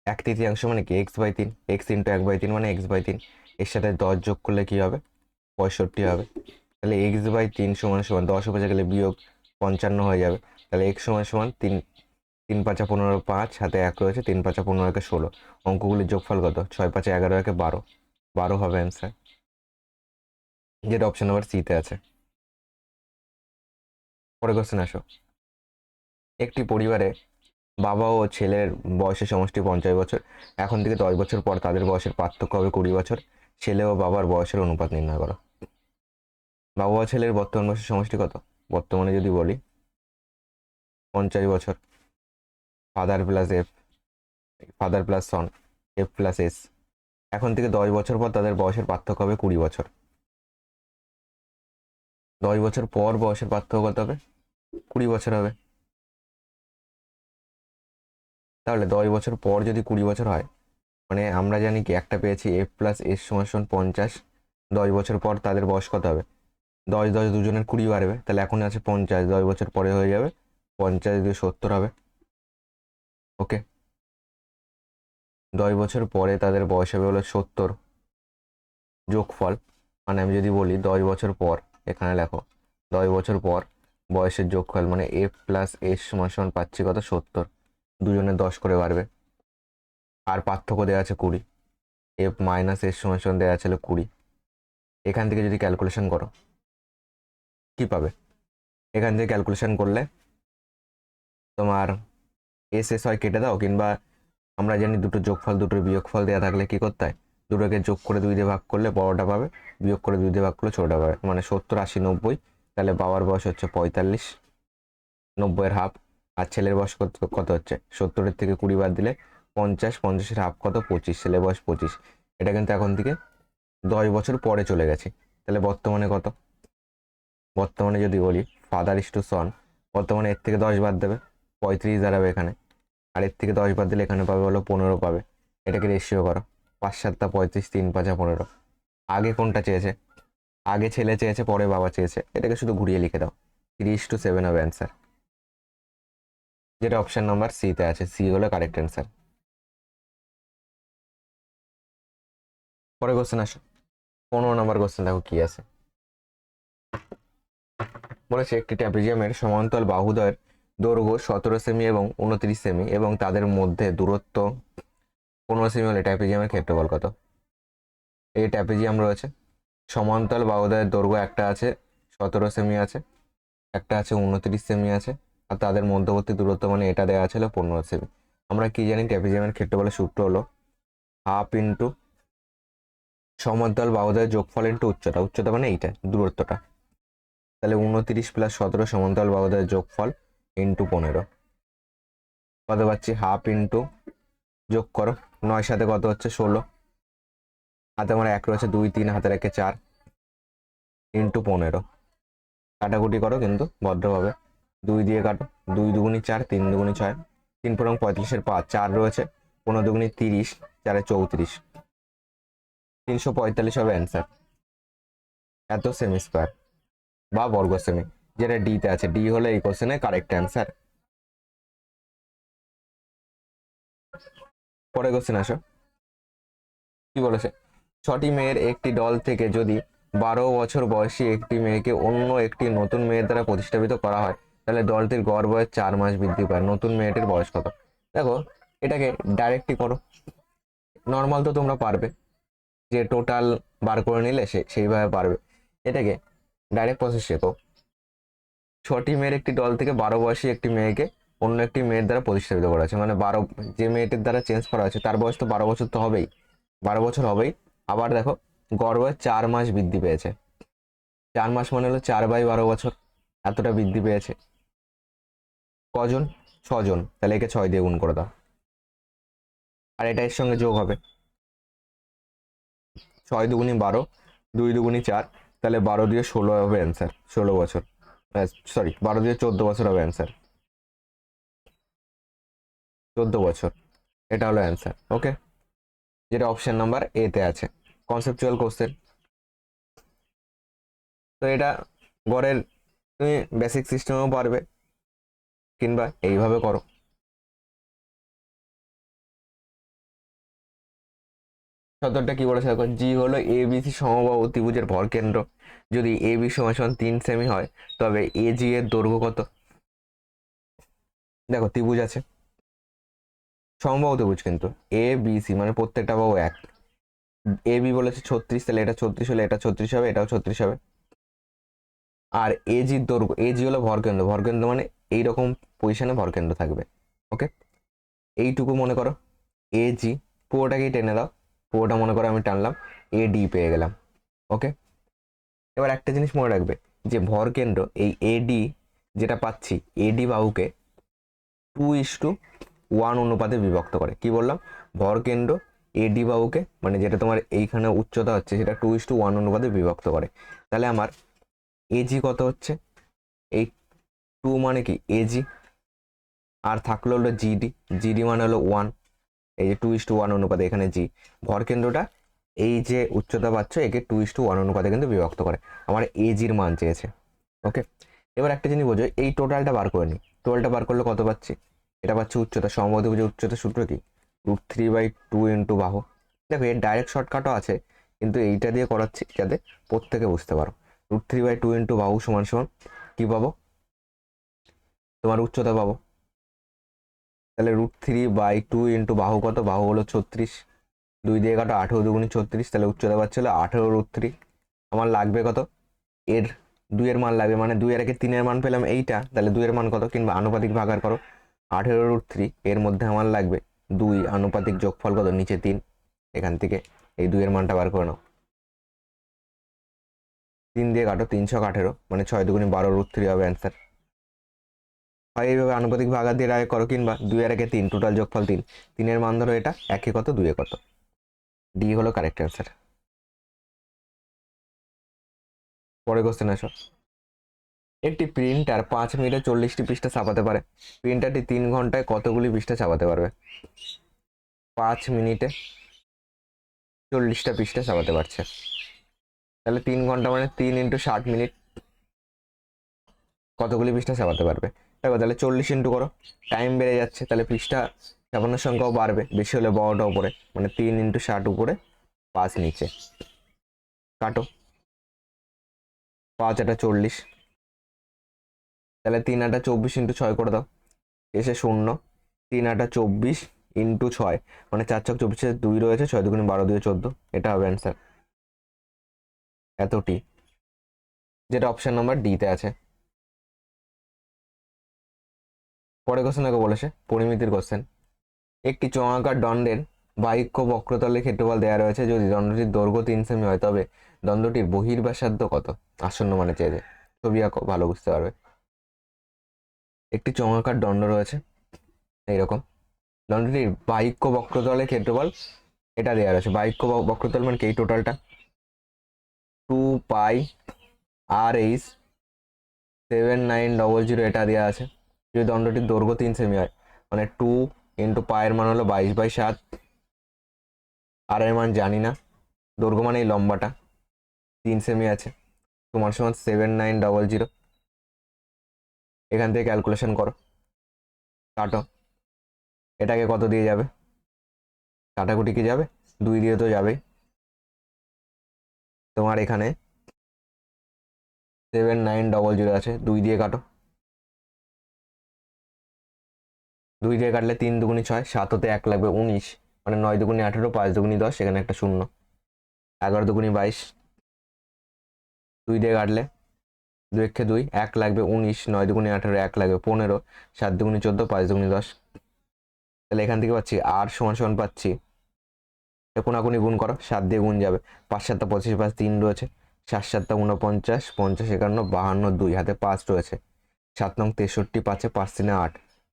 1/3 মানে কি x/3, x × 1/3 মানে x/3, এর সাথে 10 যোগ করলে কি হবে 65 হবে। তাহলে x/3 = 10 উপরে গেলে বিয়োগ 55 হয়ে যাবে, তাহলে x = 3, 3 × 5 = 15, 5 হাতে 1 রয়েছে, 3 × 5 = 15, 16, অঙ্কগুলির যোগফল কত, 6 × 5 = 11, 12, 12 হবে অ্যান্সার, যেটা অপশন নাম্বার সি তে আছে। পরে কোশ্চেন আসো, একটি পরিবারে বাবা ও ছেলের বয়সের সমষ্টি 50 বছর, এখন থেকে 10 বছর পর তাদের বয়সের পার্থক্য হবে 20 বছর, ছেলে ও বাবার বয়সের অনুপাত নির্ণয় করো। বাবা ও ছেলের বর্তমান বয়সের সমষ্টি কত, বর্তমানে যদি বলি 50 বছর, ফাদার প্লাস সন, এফ প্লাস এস, এখন থেকে 10 বছর পর তাদের বয়সের পার্থক্য হবে 20 বছর, 10 বছর পর বয়সের পার্থক্য কত হবে 20 বছর হবে। তাহলে 10 বছর পর যদি 20 বছর হয়, মানে আমরা জানি কি একটা পেয়েছি এফ প্লাস এস = 50, 10 বছর পর তাদের বয়স কত হবে, 10 10 দুজনের 20 বাড়বে, তাহলে এখন আছে 50, 10 বছর পরে হয়ে যাবে 50 দিয়ে 70 হবে। ওকে, 10 বছর পরে তাদের বয়স হবে হলো 70, যোগফল, মানে আমি যদি বলি 10 বছর পর, এখানে লেখো 10 বছর পর বয়সের যোগফল, মানে এফ প্লাস এস = পাচ্ছি কত 70, দুজনের 10 করে বাড়বে, আর পার্থক্য দেওয়া আছে 20, এফ মাইনাস এস = দেওয়া ছিল 20, এখান থেকে যদি ক্যালকুলেশন করো কি পাবে, এখান থেকে ক্যালকুলেশন করলে তোমার এস এস হয় কেটে দাও, কিংবা আমরা জানি দুটো যোগফল দুটোর বিয়োগফল দেওয়া থাকলে কি করতে হয়, দুটোকে যোগ করে 2 দিয়ে ভাগ করলে বড়টা পাবে, বিয়োগ করে 2 দিয়ে ভাগ করলে ছোটটা পাবে, মানে 70 80 90, তাহলে বাবার বয়স হচ্ছে 45, 90 এর হাফ, আর ছেলের বয়স কত হচ্ছে 70 থেকে 20 বাদ দিলে 50, 50 এর হাফ কত 25, ছেলের বয়স 25। এটা কিন্তু এখন থেকে 10 বছর পরে চলে গেছে, তাহলে বর্তমানে কত, বর্তমানে যদি বলি ফাদার ইস টু সন, বর্তমানে এর থেকে 10 বাদ দেবে 35 দাঁড়াবে এখানে, আর এর থেকে 10 বাদ দিলে এখানে পাবে হলো 15 পাবে। এটাকে রেশিও করো, 5 7 35, 3 5 15, আগে কোনটা চেয়েছে, আগে ছেলে চেয়েছে পরে বাবা চেয়েছে, এটাকে শুধু ঘুরিয়ে লিখে দাও, 3:7 হবে অ্যান্সার, যেটা অপশন নাম্বার সি তে আছে, সি হলো কারেক্ট অ্যান্সার। পরে কোশ্চেন আসো, 15 নম্বর কোশ্চেন দেখো কি আছে, বলেছে একটি ট্র্যাপিজিয়ামের সমান্তরাল বাহুদ্বয়ের দৈর্ঘ্য 17 সেমি এবং 29 সেমি এবং তাদের মধ্যে দূরত্ব 15 সেমি হলে ট্র্যাপিজিয়ামের ক্ষেত্রফল কত। এই ট্র্যাপিজিয়াম রয়েছে, সমান্তরাল বাহুদ্বয়ের দৈর্ঘ্য একটা আছে 17 সেমি আছে, একটা আছে 29 সেমি আছে, আর তাদের মধ্যবর্তী দূরত্ব মানে এটা দেওয়া ছিল 15 সেমি। আমরা কি জানি ট্র্যাপিজিয়ামের ক্ষেত্রফলের সূত্র হলো হাফ ইন্টু সমতল বাহুদ্বয়ের যোগফল ইন্টু উচ্চতা, উচ্চতা মানে এইটা দূরত্বটা, তাহলে 29 + 17 সমতল বাহুদ্বয়ের যোগফল ইন্টু 15, কত পাচ্ছি হাফ ইন্টু, যোগ করো 9 সাথে কত হচ্ছে 16, হাতে আমার 1 রয়েছে 2 3 হাতে রেখে 4 ইন্টু 15, কাটাকুটি করো কিন্তু ভদ্রভাবে, 2 দিয়ে কাটো, 2 দুগুনি 4 3 দুগুনি 6, 3 পরং 35 5, 4 রয়েছে, 15 দুগুনি 30, 4 34, 345 হবে অ্যান্সার। এত সেমি স্কোয়ার বা বর্গ সেমি, যেটা ডিতে আছে, ডি হলো এই কোশ্চেনের কারেক্ট অ্যান্সার। পরে কোশ্চেন আসো, কি বলেছে, 6টি মেয়ের একটি দল থেকে যদি 12 বছর বয়সী একটি মেয়েকে অন্য একটি নতুন মেয়ের দ্বারা প্রতিস্থাপিত করা হয়, তাহলে দলটির গড় বয়স 4 মাস বৃদ্ধি পায়। নতুন মেয়েটির বয়স কত? দেখো এটাকে ডাইরেক্টই করো, নর্মাল তো তোমরা পারবে, যে টোটাল বার করে নিলে সেইভাবে পারবে। এটাকে ডাইরেক্ট প্রসেস শেখো, 6টি মেয়ের একটি দল থেকে 12 বয়সী একটি মেয়েকে অন্য একটি মেয়ের দ্বারা প্রতিস্থাপিত করা আছে, মানে 12, যে মেয়েটির দ্বারা চেঞ্জ করা আছে তার বয়স তো 12 বছর তো হবেই, 12 বছর হবেই। আবার দেখো গড় বয়স 4 মাস বৃদ্ধি পেয়েছে, 4 মাস মানে হলো 4/12 বছর, এতটা বৃদ্ধি পেয়েছে। কজন? 6জন, তাহলে একে 6 দিয়ে গুণ করে দাও, আর এটা এর সঙ্গে যোগ হবে, 6 দুগুনি 12, 2 দুগুনি 4, তাহলে 12 দিয়ে 16 হবে অ্যান্সার, 16 বছর, সরি 12 দিয়ে 14 বছর হবে অ্যান্সার, 14 বছর, এটা হলো অ্যান্সার। ওকে, যেটা অপশন নাম্বার এ তে আছে, কনসেপচুয়াল কোশ্চেন। তো এটা গড়ের তুমি বেসিক সিস্টেমেও পারবে, কিংবা এইভাবে করো। সতেরোটা কি বলেছে দেখো, জি হলো এ বি সি সমবাহু ত্রিভুজের ভরকেন্দ্র, যদি এ বি সমান 3 সেমি হয় তবে এ জি এর দৈর্ঘ্য কত? দেখো ত্রিভুজ আছে, সমবাহু ত্রিভুজ, কিন্তু এ বি সি মানে প্রত্যেকটা বাহু এক, এ বি বলেছে 36, তাহলে এটা 36 হলে এটা 36 হবে, এটাও 36 হবে। আর এ জির দৈর্ঘ্য, এ জি হলো ভরকেন্দ্র, ভরকেন্দ্র মানে এইরকম পজিশনে ভরকেন্দ্র থাকবে। ওকে, এইটুকু মনে করো এ জি, পুরোটাকেই টেনে দাও, পুরোটা মনে করো আমি টানলাম, এ ডি পেয়ে গেলাম। ওকে, এবার একটা জিনিস মনে রাখবে, যে ভরকেন্দ্র এই এডি যেটা পাচ্ছি, এডি বাহুকে 2:1 অনুপাতে বিভক্ত করে। কি বললাম? ভরকেন্দ্র এডি বাহুকে, মানে যেটা তোমার এইখানে উচ্চতা হচ্ছে, সেটা 2:1 অনুপাতে বিভক্ত করে। তাহলে আমার এজি কত হচ্ছে? এই 2 মানে কি এজি, আর থাকলো হলো জিডি, জিডি মানে হলো 1, এই যে 2:1 অনুপাতে এখানে জি, ভরকেন্দ্রটা এই যে উচ্চতা পাচ্ছ একে 2:1 অনুপাতে কিন্তু বিভক্ত করে। আমার এজির মান চেয়েছে। ওকে, এবার একটা জিনিস বোঝো, এই টোটালটা বার করে নিই, টোটালটা বার করলে কত পাচ্ছি? এটা পাচ্ছি উচ্চতা, সমবাহু ত্রিভুজের উচ্চতা সূত্র কি? √3/2 ইন্টু বাহু। দেখো এর ডাইরেক্ট শর্টকাটও আছে, কিন্তু এইটা দিয়ে করাচ্ছি যাতে প্রত্যেকে বুঝতে পারো। √3/2 ইন্টু বাহু সমান সমান কি পাবো? তোমার উচ্চতা পাবো, তাহলে √3/2 ইন্টু বাহু কত? বাহু হলো 36, 2 দিয়ে কাটো, 18 দুগুনি 36, তাহলে উচ্চতা পাচ্ছি হলো 18 √3। আমার লাগবে কত? এর 2 এর মান লাগবে, মানে 2 এর আগে 3 এর মান পেলাম এইটা, তাহলে 2 এর মান কত? কিংবা আনুপাতিক ভাগাকার করো, 18 √3, এর মধ্যে আমার লাগবে 2, আনুপাতিক যোগফল কত? নিচে 3, এখান থেকে এই 2 এর মানটা বার করে নাও, 3 দিয়ে কাটো, 3 ছক 18, মানে 6 দুগুনি 12 √3 হবে অ্যান্সার। হয় এইভাবে আনুপাতিক ভাগার দিয়ে আগে করো, কিংবা 2 এর আগে 3, টোটাল যোগফল 3, 3 এর মান ধরো এটা, একে কত 2 এ কত, ডি হলো কারেক্ট অ্যান্সার। পরে কোশ্চেন আসো, একটি প্রিন্টার 5 মিনিটে 40টি পৃষ্ঠা ছাপাতে পারে, প্রিন্টারটি 3 ঘন্টায় কতগুলি পৃষ্ঠা ছাপাতে পারবে? 5 মিনিটে 40টা পৃষ্ঠা ছাপাতে পারছে, তাহলে 3 ঘন্টা মানে 3 × 60 মিনিট, কতগুলি পৃষ্ঠা ছাপাতে পারবে? দেখো তাহলে 40 ইন্টু করো, টাইম বেড়ে যাচ্ছে, তাহলে পৃষ্ঠা ছাপানোর সংখ্যাও বাড়বে, বেশি হলে বড়টা উপরে, মানে 3 × 60 উপরে, 5 নিচে, কাটো, 5 এটা 40, তাহলে 3 আটা 24 ইন্টু 6 করে দাও, এসে 0, 3 আটা 24 ইন্টু 6, মানে 4 ছক 24, 2 রয়েছে, 6 দুগুণে 12, 2 14, এটা হবে অ্যান্সার, এতটি, যেটা অপশন নাম্বার ডি তে আছে। পরে কোশ্চেন আগে বলেছে পরিমিতির কোশ্চেন, একটি চৌআকার দণ্ডের বাহিক্য বক্রতলের ক্ষেত্রফল দেওয়া রয়েছে। যদি দণ্ডটির দৈর্ঘ্য 3 সেমি হয় তবে দণ্ডটির বহির্ব্যাসার্ধ কত? আসন্ন মানে চেয়েছে। ছবি আঁকো, ভালো বুঝতে পারবে। একটি চৌঙ্গাকার দণ্ড রয়েছে এইরকম। দণ্ডটির বাহিক্য বক্রতলের ক্ষেত্রফল এটা দেওয়া রয়েছে। বাহিক্য বক্রতল মানে কি? এই টোটালটা 2πr/7900 এটা দেওয়া আছে। যদি দণ্ডটির দৈর্ঘ্য 3 সেমি হয় মানে 2 ইন্টু পায়ের মান হলো 22/7, আর এর মান জানি না, দৈর্ঘ্য মানে এই লম্বাটা 3 সেমি আছে, তোমার সমান 7900। এখান থেকে ক্যালকুলেশন করো, কাটো। এটাকে কত দিয়ে যাবে? কাটাকুটি কি যাবে? 2 দিয়ে তো যাবেই। তোমার এখানে 7900 আছে, 2 দিয়ে কাটো। 2 দিয়ে কাটলে 3 দুগুনি 6, 7 হতে 1 লাগবে 19, মানে 9 দুগুনি 18, 5 দুগুনি 10, এখানে একটা শূন্য, 11 দুগুনি 22। 2 দিয়ে কাটলে 2 একে 2, 1 লাগবে 19, 9 দুগুনি 18, 1 লাগবে 15, 7 দুগুনি 14, 5 দুগুনি 10। তাহলে এখান থেকে পাচ্ছি আর সমান সমান পাচ্ছি, কোনাকুনি গুণ করো, 7 দিয়ে গুণ যাবে, 5 7 25, 5 3 রয়েছে, 7 7 49, 50 51 52, 2 হাতে 5 রয়েছে, 7 নং 63, 5 5 3 8,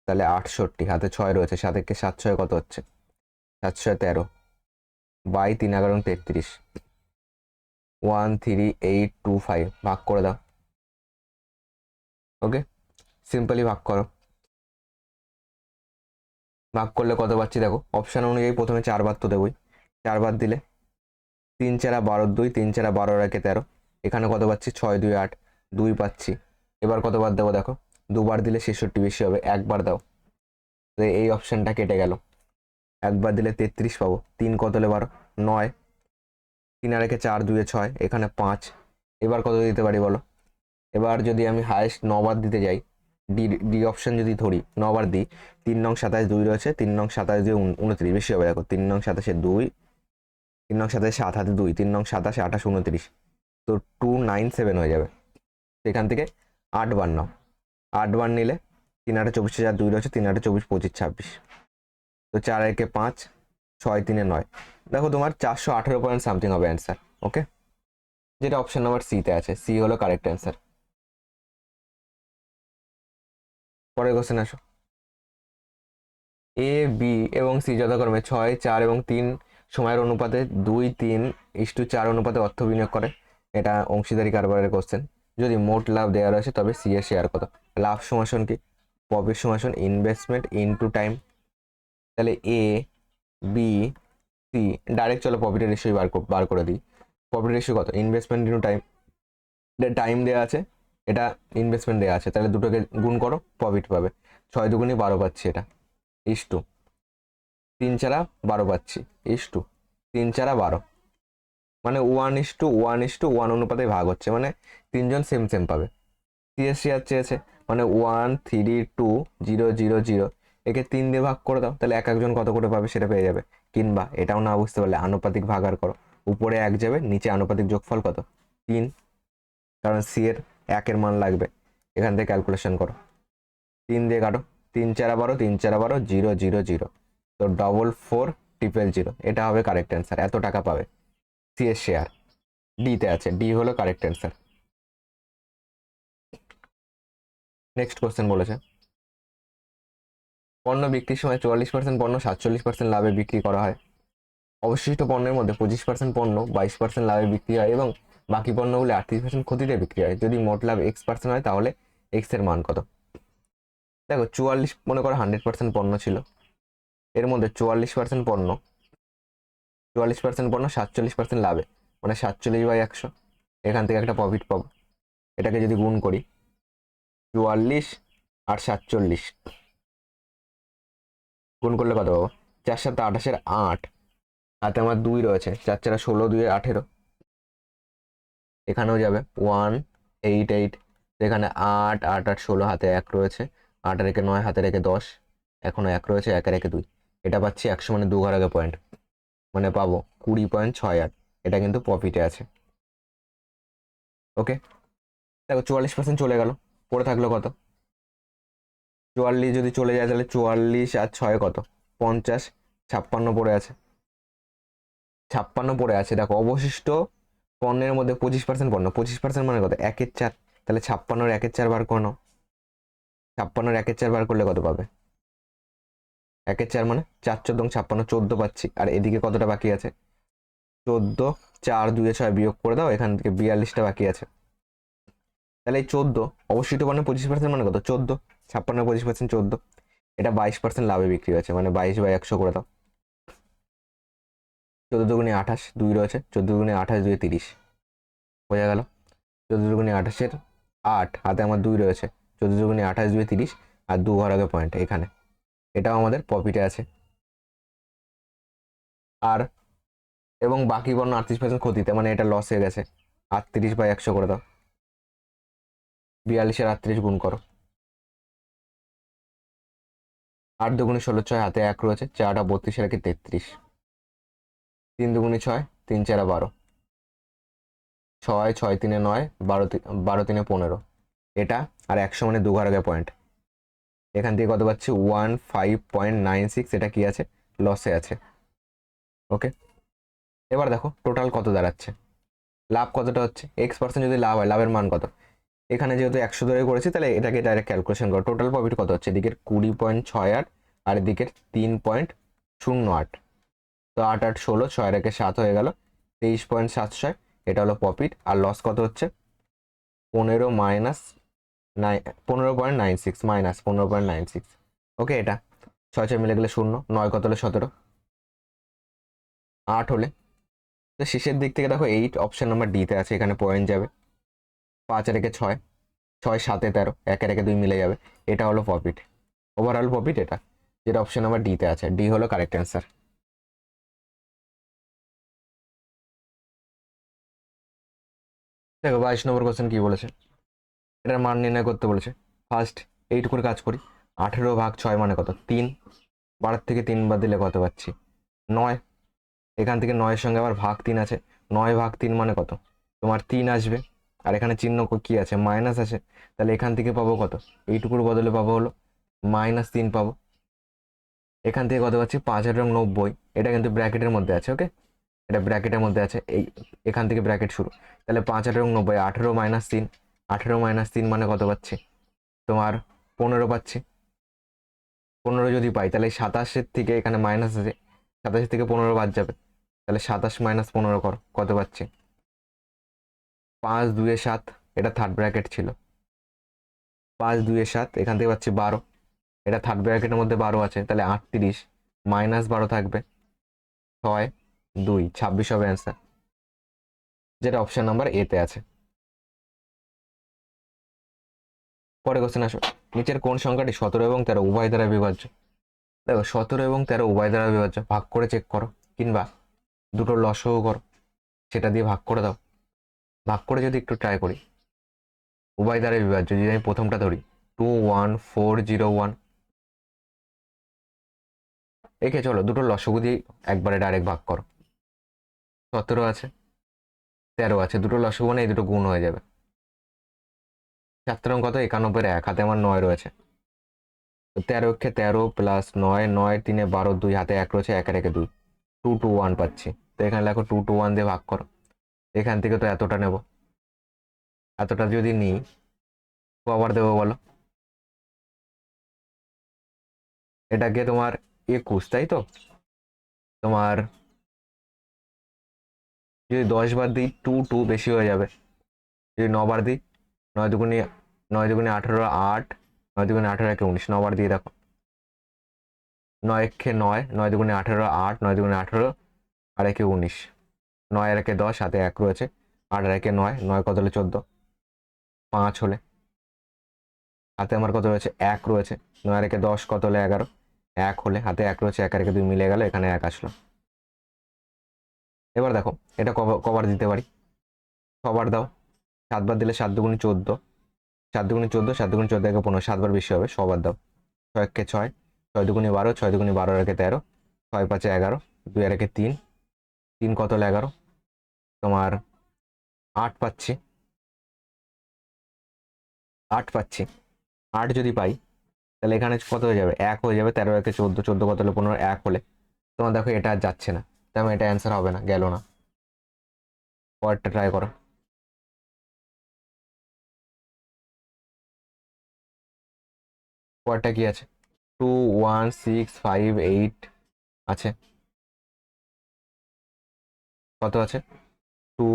তাহলে 68, হাতে 6 রয়েছে, 7 একে 7 6 কত হচ্ছে? 7 6 13, বাই 3 11 33, 13825 ভাগ করে দাও। ওকে, সিম্পলি ভাগ করো। ভাগ করলে কত পাচ্ছি দেখো, অপশান অনুযায়ী প্রথমে 4 বার তো দেবই, 4 বার দিলে 3 4 12, 2 3 4 12 একে 13, এখানে কত পাচ্ছি? 6 2 8, 2 পাচ্ছি। এবার কতবার দেবো দেখো, 2 বার দিলে 66 বেশি হবে, 1 বার দাও, তো এই অপশানটা কেটে গেল। 1 বার দিলে 33 পাবো, 3 কত হলে 12, 9, 3 আর একে 4, 2 এ 6, এখানে 5। এবার কত দিতে পারি বলো? এবার যদি আমি হাইয়েস্ট 9 বার দিতে যাই, ডি ডি অপশন যদি ধরি, 9 বার দিই, 3 নং 27 2 রয়েছে, 3 নং 27 দিয়ে 29 বেশি হবে দেখো, 3 নং 27 2, 3 নং 27 7 হাতে 2, 3 নং 27 28 29, তো 297 হয়ে যাবে। এখান থেকে 8 বার নাও, 8 বার নিলে 3 8 24 2 রয়েছে, 3 8 24 25 26, তো 4 একে 5, 6 3 9, দেখো তোমার 418 পয়েন্ট সামথিং হবে অ্যান্সার। ওকে, যেটা অপশন নাম্বার সিতে আছে, সি হলো কারেক্ট অ্যান্সার। পরের কোশ্চেন আসো। এ বি এবং সি যথাক্রমে 6 4 এবং 3 সময়ের অনুপাতে 2 3:4 অনুপাতে অর্থ বিনিয়োগ করে। এটা অংশীদারি কারবারের কোশ্চেন। যদি মোট লাভ দেওয়া রয়েছে তবে সি এর শেয়ার কত? লাভ সমান কি? প্রফিট সমান ইনভেস্টমেন্ট ইনটু টাইম। তাহলে এ বি সি, ডাইরেক্ট চলো প্রফিটের রেশিও বার করে দিই। প্রফিট রেশিও কত? Investment into time. টাইম দেওয়া আছে, এটা ইনভেস্টমেন্ট দেওয়া আছে, তাহলে দুটোকে গুণ করো, প্রফিট পাবে। 6 দুগুনি 12 পাচ্ছি, এটা ইস টু 3 4 12 পাচ্ছি, ইস টু 3 4 12, মানে 1:1:1 অনুপাতে ভাগ হচ্ছে, মানে তিনজন সেম সেম পাবে। সিএসসি আর চেয়েছে মানে 1 3 2 0 0 0, একে 3 দিয়ে ভাগ করে দাও, তাহলে এক একজন কত করে পাবে সেটা পেয়ে যাবে। কিংবা এটাও না বুঝতে পারলে আনুপাতিক ভাগাড় করো, উপরে 1 যাবে, নিচে আনুপাতিক যোগফল কত? 3, কারণ সি এর 1 মান লাগবে। এখান থেকে ক্যালকুলেশন করো, 3 দিয়ে কাটো, 3 4 12, 3 4 12 0 0 0, তো 440000, এটা হবে কারেক্ট অ্যান্সার। এত টাকা পাবে। সি এর শেয়ার ডিতে আছে, ডি হলো কারেক্ট অ্যান্সার। নেক্সট কোশ্চেন বলেছে, পণ্য বিক্রির সময় 44% পণ্য 47% লাভে বিক্রি করা হয়। অবশিষ্ট পণ্যের মধ্যে 25% পণ্য 22% লাভে বিক্রি হয় এবং বাকি পণ্যগুলি 38% ক্ষতিতে বিক্রি হয়। যদি মোট লাভ x% হয় তাহলে এক্স এর মান কত? দেখো 44, মনে করো 100% পণ্য ছিল, এর মধ্যে 44% পণ্য 47% লাভে, মানে 47/100, এখান থেকে একটা প্রফিট পাবো। এটাকে যদি গুণ করি, 44 আর 47 গুণ করলে কত পাবো? 4 7 28 8, হাতে আমার 2 রয়েছে, 4 4 16 2 18, এখানেও যাবে 188, এখানে 8 8 8 16, হাতে 1 রয়েছে, 8 রেখে 9, হাতে রেখে 10, এখনো 1 রয়েছে, 1 রেখে 2, এটা পাচ্ছি 100, মানে 2 ঘর আগে পয়েন্ট, মানে পাবো 20.68, এটা কিন্তু প্রফিটে আছে। ওকে, দেখো 44% চলে গেল, পড়ে থাকলো কত? 44 যদি চলে যায় তাহলে 44 আর 6 কত? 50, 56 পড়ে আছে, 56 পড়ে আছে, দেখো অবশিষ্ট পণ্যের মধ্যে 25% পণ্য, 25% মানে কত, 1/4, তাহলে 56 1/4 বার করো। 56 1/4 বার করলে কত পাবে, 1/4 মানে 4 × 14 56, 14 পাচ্ছি। আর এদিকে কতটা বাকি আছে, 14, 4 2 6 বিয়োগ করে দাও, এখান থেকে 42টা বাকি আছে। তাহলে এই 14 অবশিষ্ট পণ্য 25% মানে কত, 14, 56 25% 14, এটা 22% লাভে বিক্রি হয়েছে, মানে 22/100 করে দাও। 14 দুগুণে 28, 2 রয়েছে, 14 দুগুণে 28, 2 30 বোঝা গেল। 14 দুগুণে 28-এর 8, হাতে আমার 2 রয়েছে, 14 দুগুণে 28, 2 30, আর 2 ঘর আগে পয়েন্ট এখানে, এটাও আমাদের প্রফিটে আছে। আর এবং বাকি পণ্য 38% ক্ষতিতে, মানে এটা লস হয়ে গেছে, 38/100 করে দাও। 42 আর 38 গুণ করো, 8 দুগুণে 16, 6 হাতে 1 রয়েছে, 4 32 এর 33, 3 দুগুণে 6, 3 4 12, 6 6 3 9, 12 12 3 15, এটা আর 100 মানে 2 ঘর আগে পয়েন্ট, এখান থেকে কত পাচ্ছি 15.96, এটা কি আছে, লসে আছে। ওকে, এবার দেখো টোটাল কত দাঁড়াচ্ছে, লাভ কতটা হচ্ছে, x% যদি লাভ হয়, লাভের মান কত, এখানে যেহেতু 100 ধরে করেছি তাহলে এটাকে ডাইরেক্ট ক্যালকুলেশন করো। টোটাল প্রফিট কত হচ্ছে, এদিকের 20.68 আর এদিকের 3.08, তো 8 8 16, 6 রেখে 7 হয়ে গেল, 23.76, এটা হলো প্রফিট। আর লস কত হচ্ছে, 15 মাইনাস 9, 15.96 মাইনাস 15.96। ওকে, এটা 6 6 মিলে গেলে 0, 9 কত হলে 17, 8 হলে, তো শেষের দিক থেকে দেখো 8 অপশন নাম্বার ডিতে আছে, এখানে পয়েন্ট যাবে, 5 রেখে 6, 6 7 13, 1 রেখে 2 মিলে যাবে, এটা হলো প্রফিট, ওভারঅল প্রফিট এটা, যেটা অপশন নাম্বার ডিতে আছে, ডি হলো কারেক্ট অ্যান্সার। দেখো 22 নম্বর কোশ্চেন কি বলেছে, এটার মান নির্ণয় করতে বলেছে। ফার্স্ট এইটুকুর কাজ করি, 18/6 মানে কত, 3, 12 থেকে 3 বাদ দিলে কত পাচ্ছি, 9, এখান থেকে 9-এর সঙ্গে আবার ভাগ 3 আছে, 9/3 মানে কত, তোমার 3 আসবে, আর এখানে চিহ্ন কি আছে, মাইনাস আছে, তাহলে এখান থেকে পাবো কত, এইটুকুর বদলে পাবো হলো -3 পাবো। এখান থেকে কত পাচ্ছি 5/90, এটা কিন্তু ব্র্যাকেটের মধ্যে আছে। ওকে, এটা ব্র্যাকেটের মধ্যে আছে, এই এখান থেকে ব্র্যাকেট শুরু, তাহলে 5/90, 18 - 3, 18 - 3 মানে কত পাচ্ছি, তোমার 15 পাচ্ছি। 15 যদি পাই তাহলে 27-এর থেকে এখানে মাইনাস আছে, 27 থেকে 15 বাদ যাবে, তাহলে 27 - 15 করো, কত পাচ্ছি 5 2 7, এটা থার্ড ব্র্যাকেট ছিল, 5 2 7, এখান থেকে পাচ্ছি 12, এটা থার্ড ব্র্যাকেটের মধ্যে 12 আছে, তাহলে 38 -12 থাকবে, 6 2 26 হবে অ্যান্সার, যেটা অপশন নাম্বার এতে আছে। পরে কোশ্চেন আসো, নিচের কোন সংখ্যাটি 17 এবং 13 উভয় দ্বারা বিভাজ্য। দেখো 17 এবং 13 উভয় দ্বারা বিভাজ্য, ভাগ করে চেক করো, কিংবা দুটো লসও করো, সেটা দিয়ে ভাগ করে দাও। ভাগ করে যদি একটু ট্রাই করি, উভয় দ্বারা বিভাজ্য, যদি আমি প্রথমটা ধরি 21401, একে চলো দুটো লসগু দিয়ে একবারে ডাইরেক্ট ভাগ করো, 17 আছে 13 আছে, দুটো লসগু মানে এই দুটো গুণ হয়ে যাবে, 7 কত 91, 1 হাতে আমার 9 রয়েছে, 13 কে 13 প্লাস 9, 9 3 12, 2 হাতে 1 রয়েছে, 1 রেখে 2, 221 পাচ্ছি, তো এখানে লেখো 221 দিয়ে ভাগ করো, এখান থেকে তো এতটা নেব, এতটা যদি নিই আবার দেবো বলো, এটাকে তোমার 21, তাই তো, তোমার যদি 10 বার দিই 2 2 বেশি হয়ে যাবে, যদি 9 বার দিই, 9 দুগুণে 9 দুগুণে 18, 8, 9 দুগুণে 18 একে 19, 9 বার দিয়ে দেখো, 9 একে 9, 9 দুগুণে 18, 8, 9 দুগুণে 18 আর একে 19, 9 আর একে 10, হাতে 1 রয়েছে, 8 আর একে 9, 9 কত হলে 14, 5 হলে, হাতে আমার কত রয়েছে 1 রয়েছে, 9 আর একে 10 কত হলে 11, 1 হলে, হাতে 1 রয়েছে, 1 আর একে 2 মিলে গেল, এখানে 1 আসলো। এবার দেখো এটা কবার দিতে পারি, 6 বার দাও, 7 বার দিলে 7 দুগুণে 14, 7 দুগুণে 14, 7 দুগুণে 14 একে 15, 7 বার বেশি হবে, 6 বার দাও, 6 একে 6, 6 দুগুণে 12, 6 দুগুণে 12 আর একে 13, 6 5 11, 2 আর একে 3, 3 কত হলে 11, তোমার 8 পাচ্ছি, 8 পাচ্ছি, 8 যদি পাই তাহলে এখানে কত হয়ে যাবে, 1 হয়ে যাবে, 13 একে 14, 14 কত হলে 15, 1 হলে, তোমার দেখো এটা আর যাচ্ছে না, তেমন এটা অ্যান্সার হবে না, গেল না। পরেরটা ট্রাই করো। পরেরটা কি আছে? 2 1 6 5 8 আছে। কত আছে? 2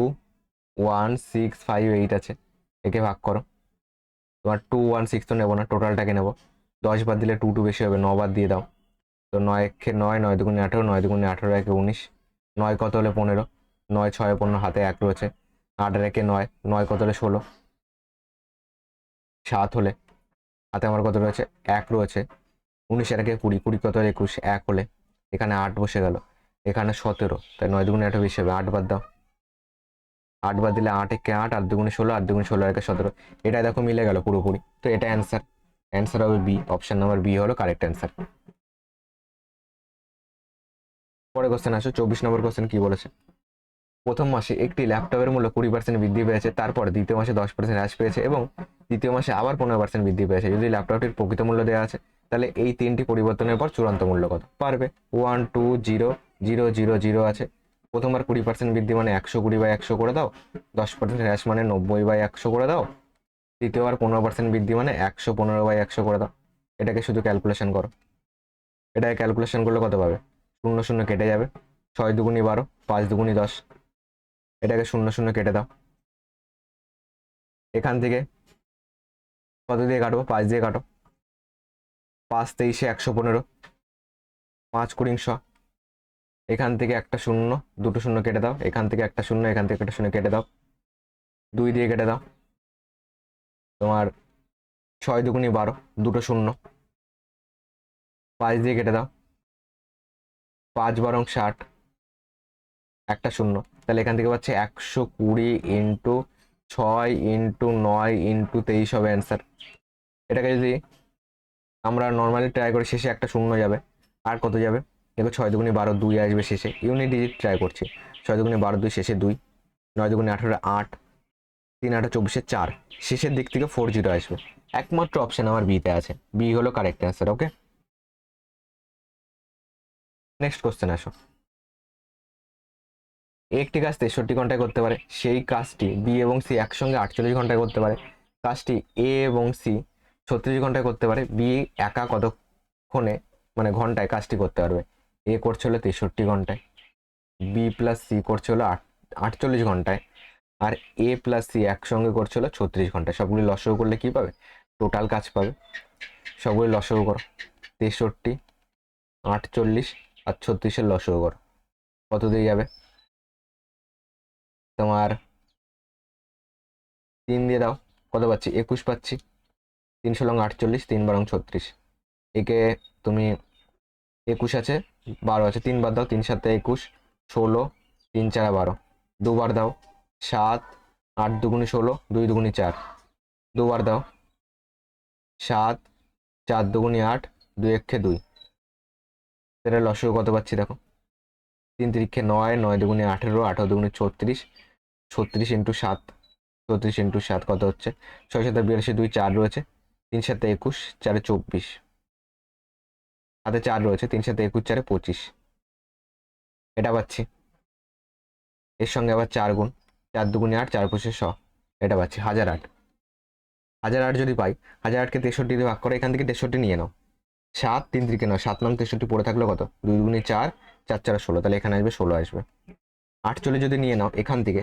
1 6 5 8 আছে। একে ভাগ করো। তোমার 2 1 6 তো নেবো না, টোটালটাকে নেবো। 10 বাদ দিলে 2 2 বেশি হবে, 9 বাদ দিয়ে দাও। তো 9 একে 9, 9 দুগুণে 18, 9 দুগুণে 18, একে 19, 9 কত হলে 15, 9 6 15, হাতে 1 রয়েছে, 8 আর একে 9, 9 কত হলে 16, 7 হলে হাতে আমার কত রয়েছে? 1 রয়েছে, 19 আর একে 20, 20 কত হলে 21, 1 হলে এখানে 8 বসে গেল, এখানে 17, তাই 9 দুগুণে 18 বেশি হবে, 8 বাদ দাও। 8 বাদ দিলে 8 একে 8, 8 দুগুণে 16, 8 দুগুণে 16 একে 17, এটা দেখো মিলে গেল পুরোপুরি। তো এটা অ্যান্সার, অ্যান্সার হবে বি, অপশন নাম্বার বি হলো কারেক্ট অ্যান্সার। পরে কোশ্চেন আসো, 24 নম্বর কোশ্চেন কি বলেছে? প্রথম মাসে একটি ল্যাপটপের মূল্য 20% বৃদ্ধি পেয়েছে, তারপর দ্বিতীয় মাসে 10% হ্রাস পেয়েছে এবং তৃতীয় মাসে আবার 15% বৃদ্ধি পেয়েছে। যদি ল্যাপটপটির প্রকৃত মূল্য দেওয়া আছে, তাহলে এই তিনটি পরিবর্তনের পর চূড়ান্ত মূল্য কত? পারবে। 1 2 0 0 0 0 আছে। প্রথমবার 20% বৃদ্ধি মানে 120/100 করে দাও, 10% হ্রাস মানে 90/100 করে দাও, তৃতীয়বার 15% বৃদ্ধি মানে 115/100 করে দাও। এটাকে শুধু ক্যালকুলেশন করো। এটাকে ক্যালকুলেশন করলে কত পাবে? 0 0 কেটে যাবে, 6 দুগুণি 12, 5 দুগুণি 10, এটাকে 0 0 কেটে দাও। এখান থেকে কত দিয়ে কাটবো? 5 দিয়ে কাটো। 5 23 115, 5 কুড়ি 100, এখান থেকে একটা শূন্য, দুটো শূন্য কেটে দাও, এখান থেকে একটা শূন্য, এখান থেকে একটা শূন্য কেটে দাও, 2 দিয়ে কেটে দাও। তোমার 6 দুগুণি 12, দুটো শূন্য, 5 দিয়ে কেটে দাও, 5 12 60, একটা শূন্য, তাহলে এখান থেকে পাচ্ছে 120 ইন্টু 6 ইন্টু 9 ইন্টু 23 হবে অ্যান্সার। এটাকে যদি আমরা নর্মালি ট্রাই করি, শেষে একটা শূন্য যাবে, আর কত যাবে? দেখো 6 দুগুণি 12, 2 আসবে শেষে, ইউনিট ডিজিট ট্রাই করছি। 6 দুগুণি 12, 2 শেষে 2, 9 দুগুণি 18, 8, 3 8 24, 4, শেষের দিক থেকে 40 আসবে। একমাত্র অপশন আমার বিতে আছে, বি হলো কারেক্ট অ্যান্সার। ওকে, নেক্সট কোশ্চেন আসো। একটি কাজ 63 ঘন্টায় করতে পারে, সেই কাজটি বি এবং সি একসঙ্গে 48 ঘন্টায় করতে পারে। কাজটি এ এবং সি 36 ঘন্টায় করতে পারে, বি একা কতক্ষণে মানে ঘন্টায় কাজটি করতে পারবে? এ করছে হলো 63 ঘন্টায়, বি প্লাস সি করছে হলো 48 ঘন্টায়, আর এ প্লাস সি একসঙ্গে করছে হলো 36 ঘন্টায়। সবগুলি লসাগু করলে কি পাবে? টোটাল কাজ পাবে। সবগুলি লসাগু করো, 63 48 আর 36-এর লসাগু করো, কত দিয়ে যাবে? তোমার 3 দিয়ে দাও, কত পাচ্ছি? 21 পাচ্ছি। 3 × 48, 3 × 36, একে তুমি 21 আছে, 12 আছে, 3 বার দাও, 3 7 21, 16, 3 4 12, দুবার দাও, 7 8 দুগুণি 16, 2 দুগুণি 4, দুবার দাও, 7 4 দুগুণি 8, 2 একে 2, সেটা লসাগু কত পাচ্ছি দেখো? 3 3 9, 9 দুগুণি 18, 18 দুগুণি 36, 36 ইন্টু 7, 36 ইন্টু 7 কত হচ্ছে? 6 7 82, 2 4 রয়েছে, 3 7 21, 4 24, হাতে 4 রয়েছে, 3 7 21, 4 25, এটা পাচ্ছি। এর সঙ্গে আবার 4 গুণ, 4 দুগুণে 8, 4 25 100, এটা পাচ্ছি 1008। 1008 যদি পাই, 1008কে 63 দিয়ে ভাগ করে, এখান থেকে 63 নিয়ে নাও, 7 3 3 9, 7 9 63 পড়ে থাকলো কত? 2 দুগুণে 4, 4 4 16, তাহলে এখানে আসবে 16 আসবে। 48 যদি নিয়ে নাও, এখান থেকে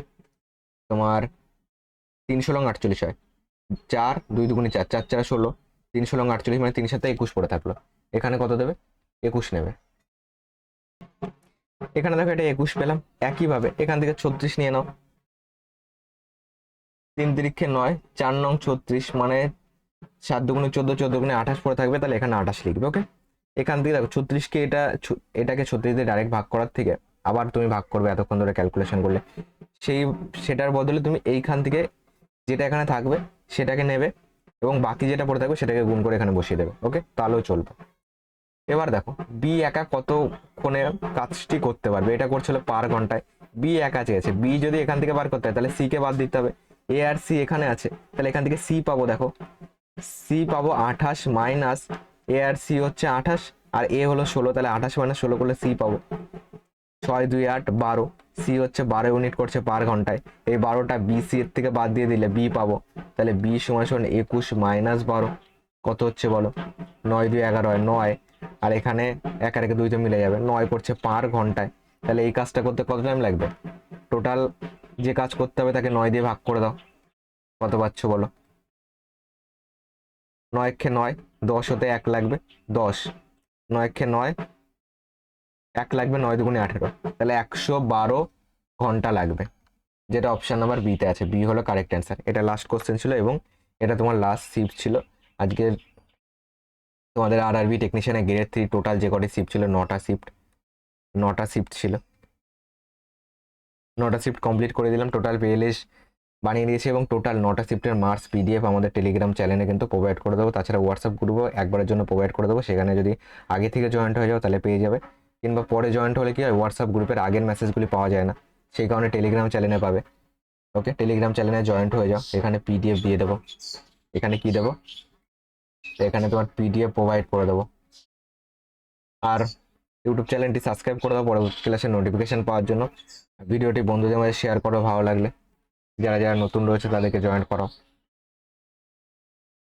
তোমার 3 16 48 হয়, 4 2 দুগুণে 4, 4 4 16, 3 16 48 মানে 3 7 21 পড়ে থাকলো, এখানে কত দেবে? 21 নেবে। এখানে দেখো এটা 21 পেলাম। একইভাবে এখান থেকে 36 নিয়ে নাও, 3 3 9, 4 9 36 মানে 7 দুগুণে 14, 14 দুগুণে 28 পড়ে থাকবে, তাহলে এখানে 28 লিখবে। ওকে, এখান থেকে দেখো 36কে এটাকে 36 দিয়ে ডাইরেক্ট ভাগ করার থেকে আবার তুমি ভাগ করবে এতক্ষণ ধরে ক্যালকুলেশন করলে, সেটার বদলে তুমি এইখান থেকে যেটা এখানে থাকবে সেটাকে নেবে এবং বাকি যেটা পড়ে থাকবে সেটাকে গুণ করে এখানে বসিয়ে দেবে। ওকে, তাহলেও চলবে। এবার দেখো বি একা কতক্ষণে কাজটি করতে পারবে, এটা করছিল পার ঘন্টায়। বি একা চেয়েছে, বি যদি এখান থেকে বার করতে হয় তাহলে সি কে বাদ দিতে হবে। এ আর সি এখানে আছে, তাহলে এখান থেকে সি পাবো, দেখো সি পাবো 28 মাইনাস এ আর সি হচ্ছে 28 আর এ হলো 16, তাহলে 28 মাইনাস 16 করলে সি পাবো 6 2 8 12, সি হচ্ছে 12 ইউনিট করছে পার ঘন্টায়। এই 12টা বি সি এর থেকে বাদ দিয়ে দিলে বি পাবো, তাহলে বি সমান সমান 21 মাইনাস 12 কত হচ্ছে বলো? 9 2 11 হয় 9, আর এখানে 1 আর 1 2 মিলে যাবে, 9 করছে পার ঘন্টায়। তাহলে এই কাজটা করতে কত টাইম লাগবে? টোটাল যে কাজ করতে হবে তাকে 9 দিয়ে ভাগ করে দাও, কত পাচ্ছ বলো? 9 কে 9, 10 হতে 1 লাগবে, 10, 9 কে 9, 1 লাগবে, 9 2 18, তাহলে 112 ঘন্টা লাগবে, যেটা অপশন নাম্বার বিতে আছে। বি হলো কারেক্ট অ্যান্সার। এটা লাস্ট কোশ্চেন ছিল এবং এটা তোমার লাস্ট শিফট ছিল আজকের তোমাদের আরআরবি টেকনিশিয়ানের গ্রেড 3 টোটাল যে কটি শিফট ছিল 9টা শিফট, 9টা শিফট ছিল, 9টা শিফট কমপ্লিট করে দিলাম, টোটাল পেএলএস বানিয়ে দিয়েছি এবং টোটাল 9টা শিফটের মার্কস পিডিএফ আমাদের টেলিগ্রাম চ্যানেলে কিন্তু প্রোভাইড করে দেবো। তাছাড়া হোয়াটসঅ্যাপ গ্রুপও একবারের জন্য প্রোভাইড করে দেবো, সেখানে যদি আগে থেকে জয়েন্ট হয়ে যাও তাহলে পেয়ে যাবে, কিংবা পরে জয়েন্ট হলে কি হয় হোয়াটসঅ্যাপ গ্রুপের আগের মেসেজগুলি পাওয়া যায় না, সেই কারণে টেলিগ্রাম চ্যানেলে পাবে। ওকে, টেলিগ্রাম চ্যানেলে জয়েন্ট হয়ে যাও, এখানে পিডিএফ দিয়ে দেবো, এখানে কি দেবো, এখানে তোমার পিডিএফ প্রোভাইড করে দেবো। আর ইউটিউব চ্যানেলটি সাবস্ক্রাইব করে দাও পরবর্তী ক্লাসের নোটিফিকেশন পাওয়ার জন্য। ভিডিওটি বন্ধুদের মাঝে শেয়ার করো ভালো লাগলে, যারা যারা নতুন রয়েছে তাদেরকে জয়েন করো।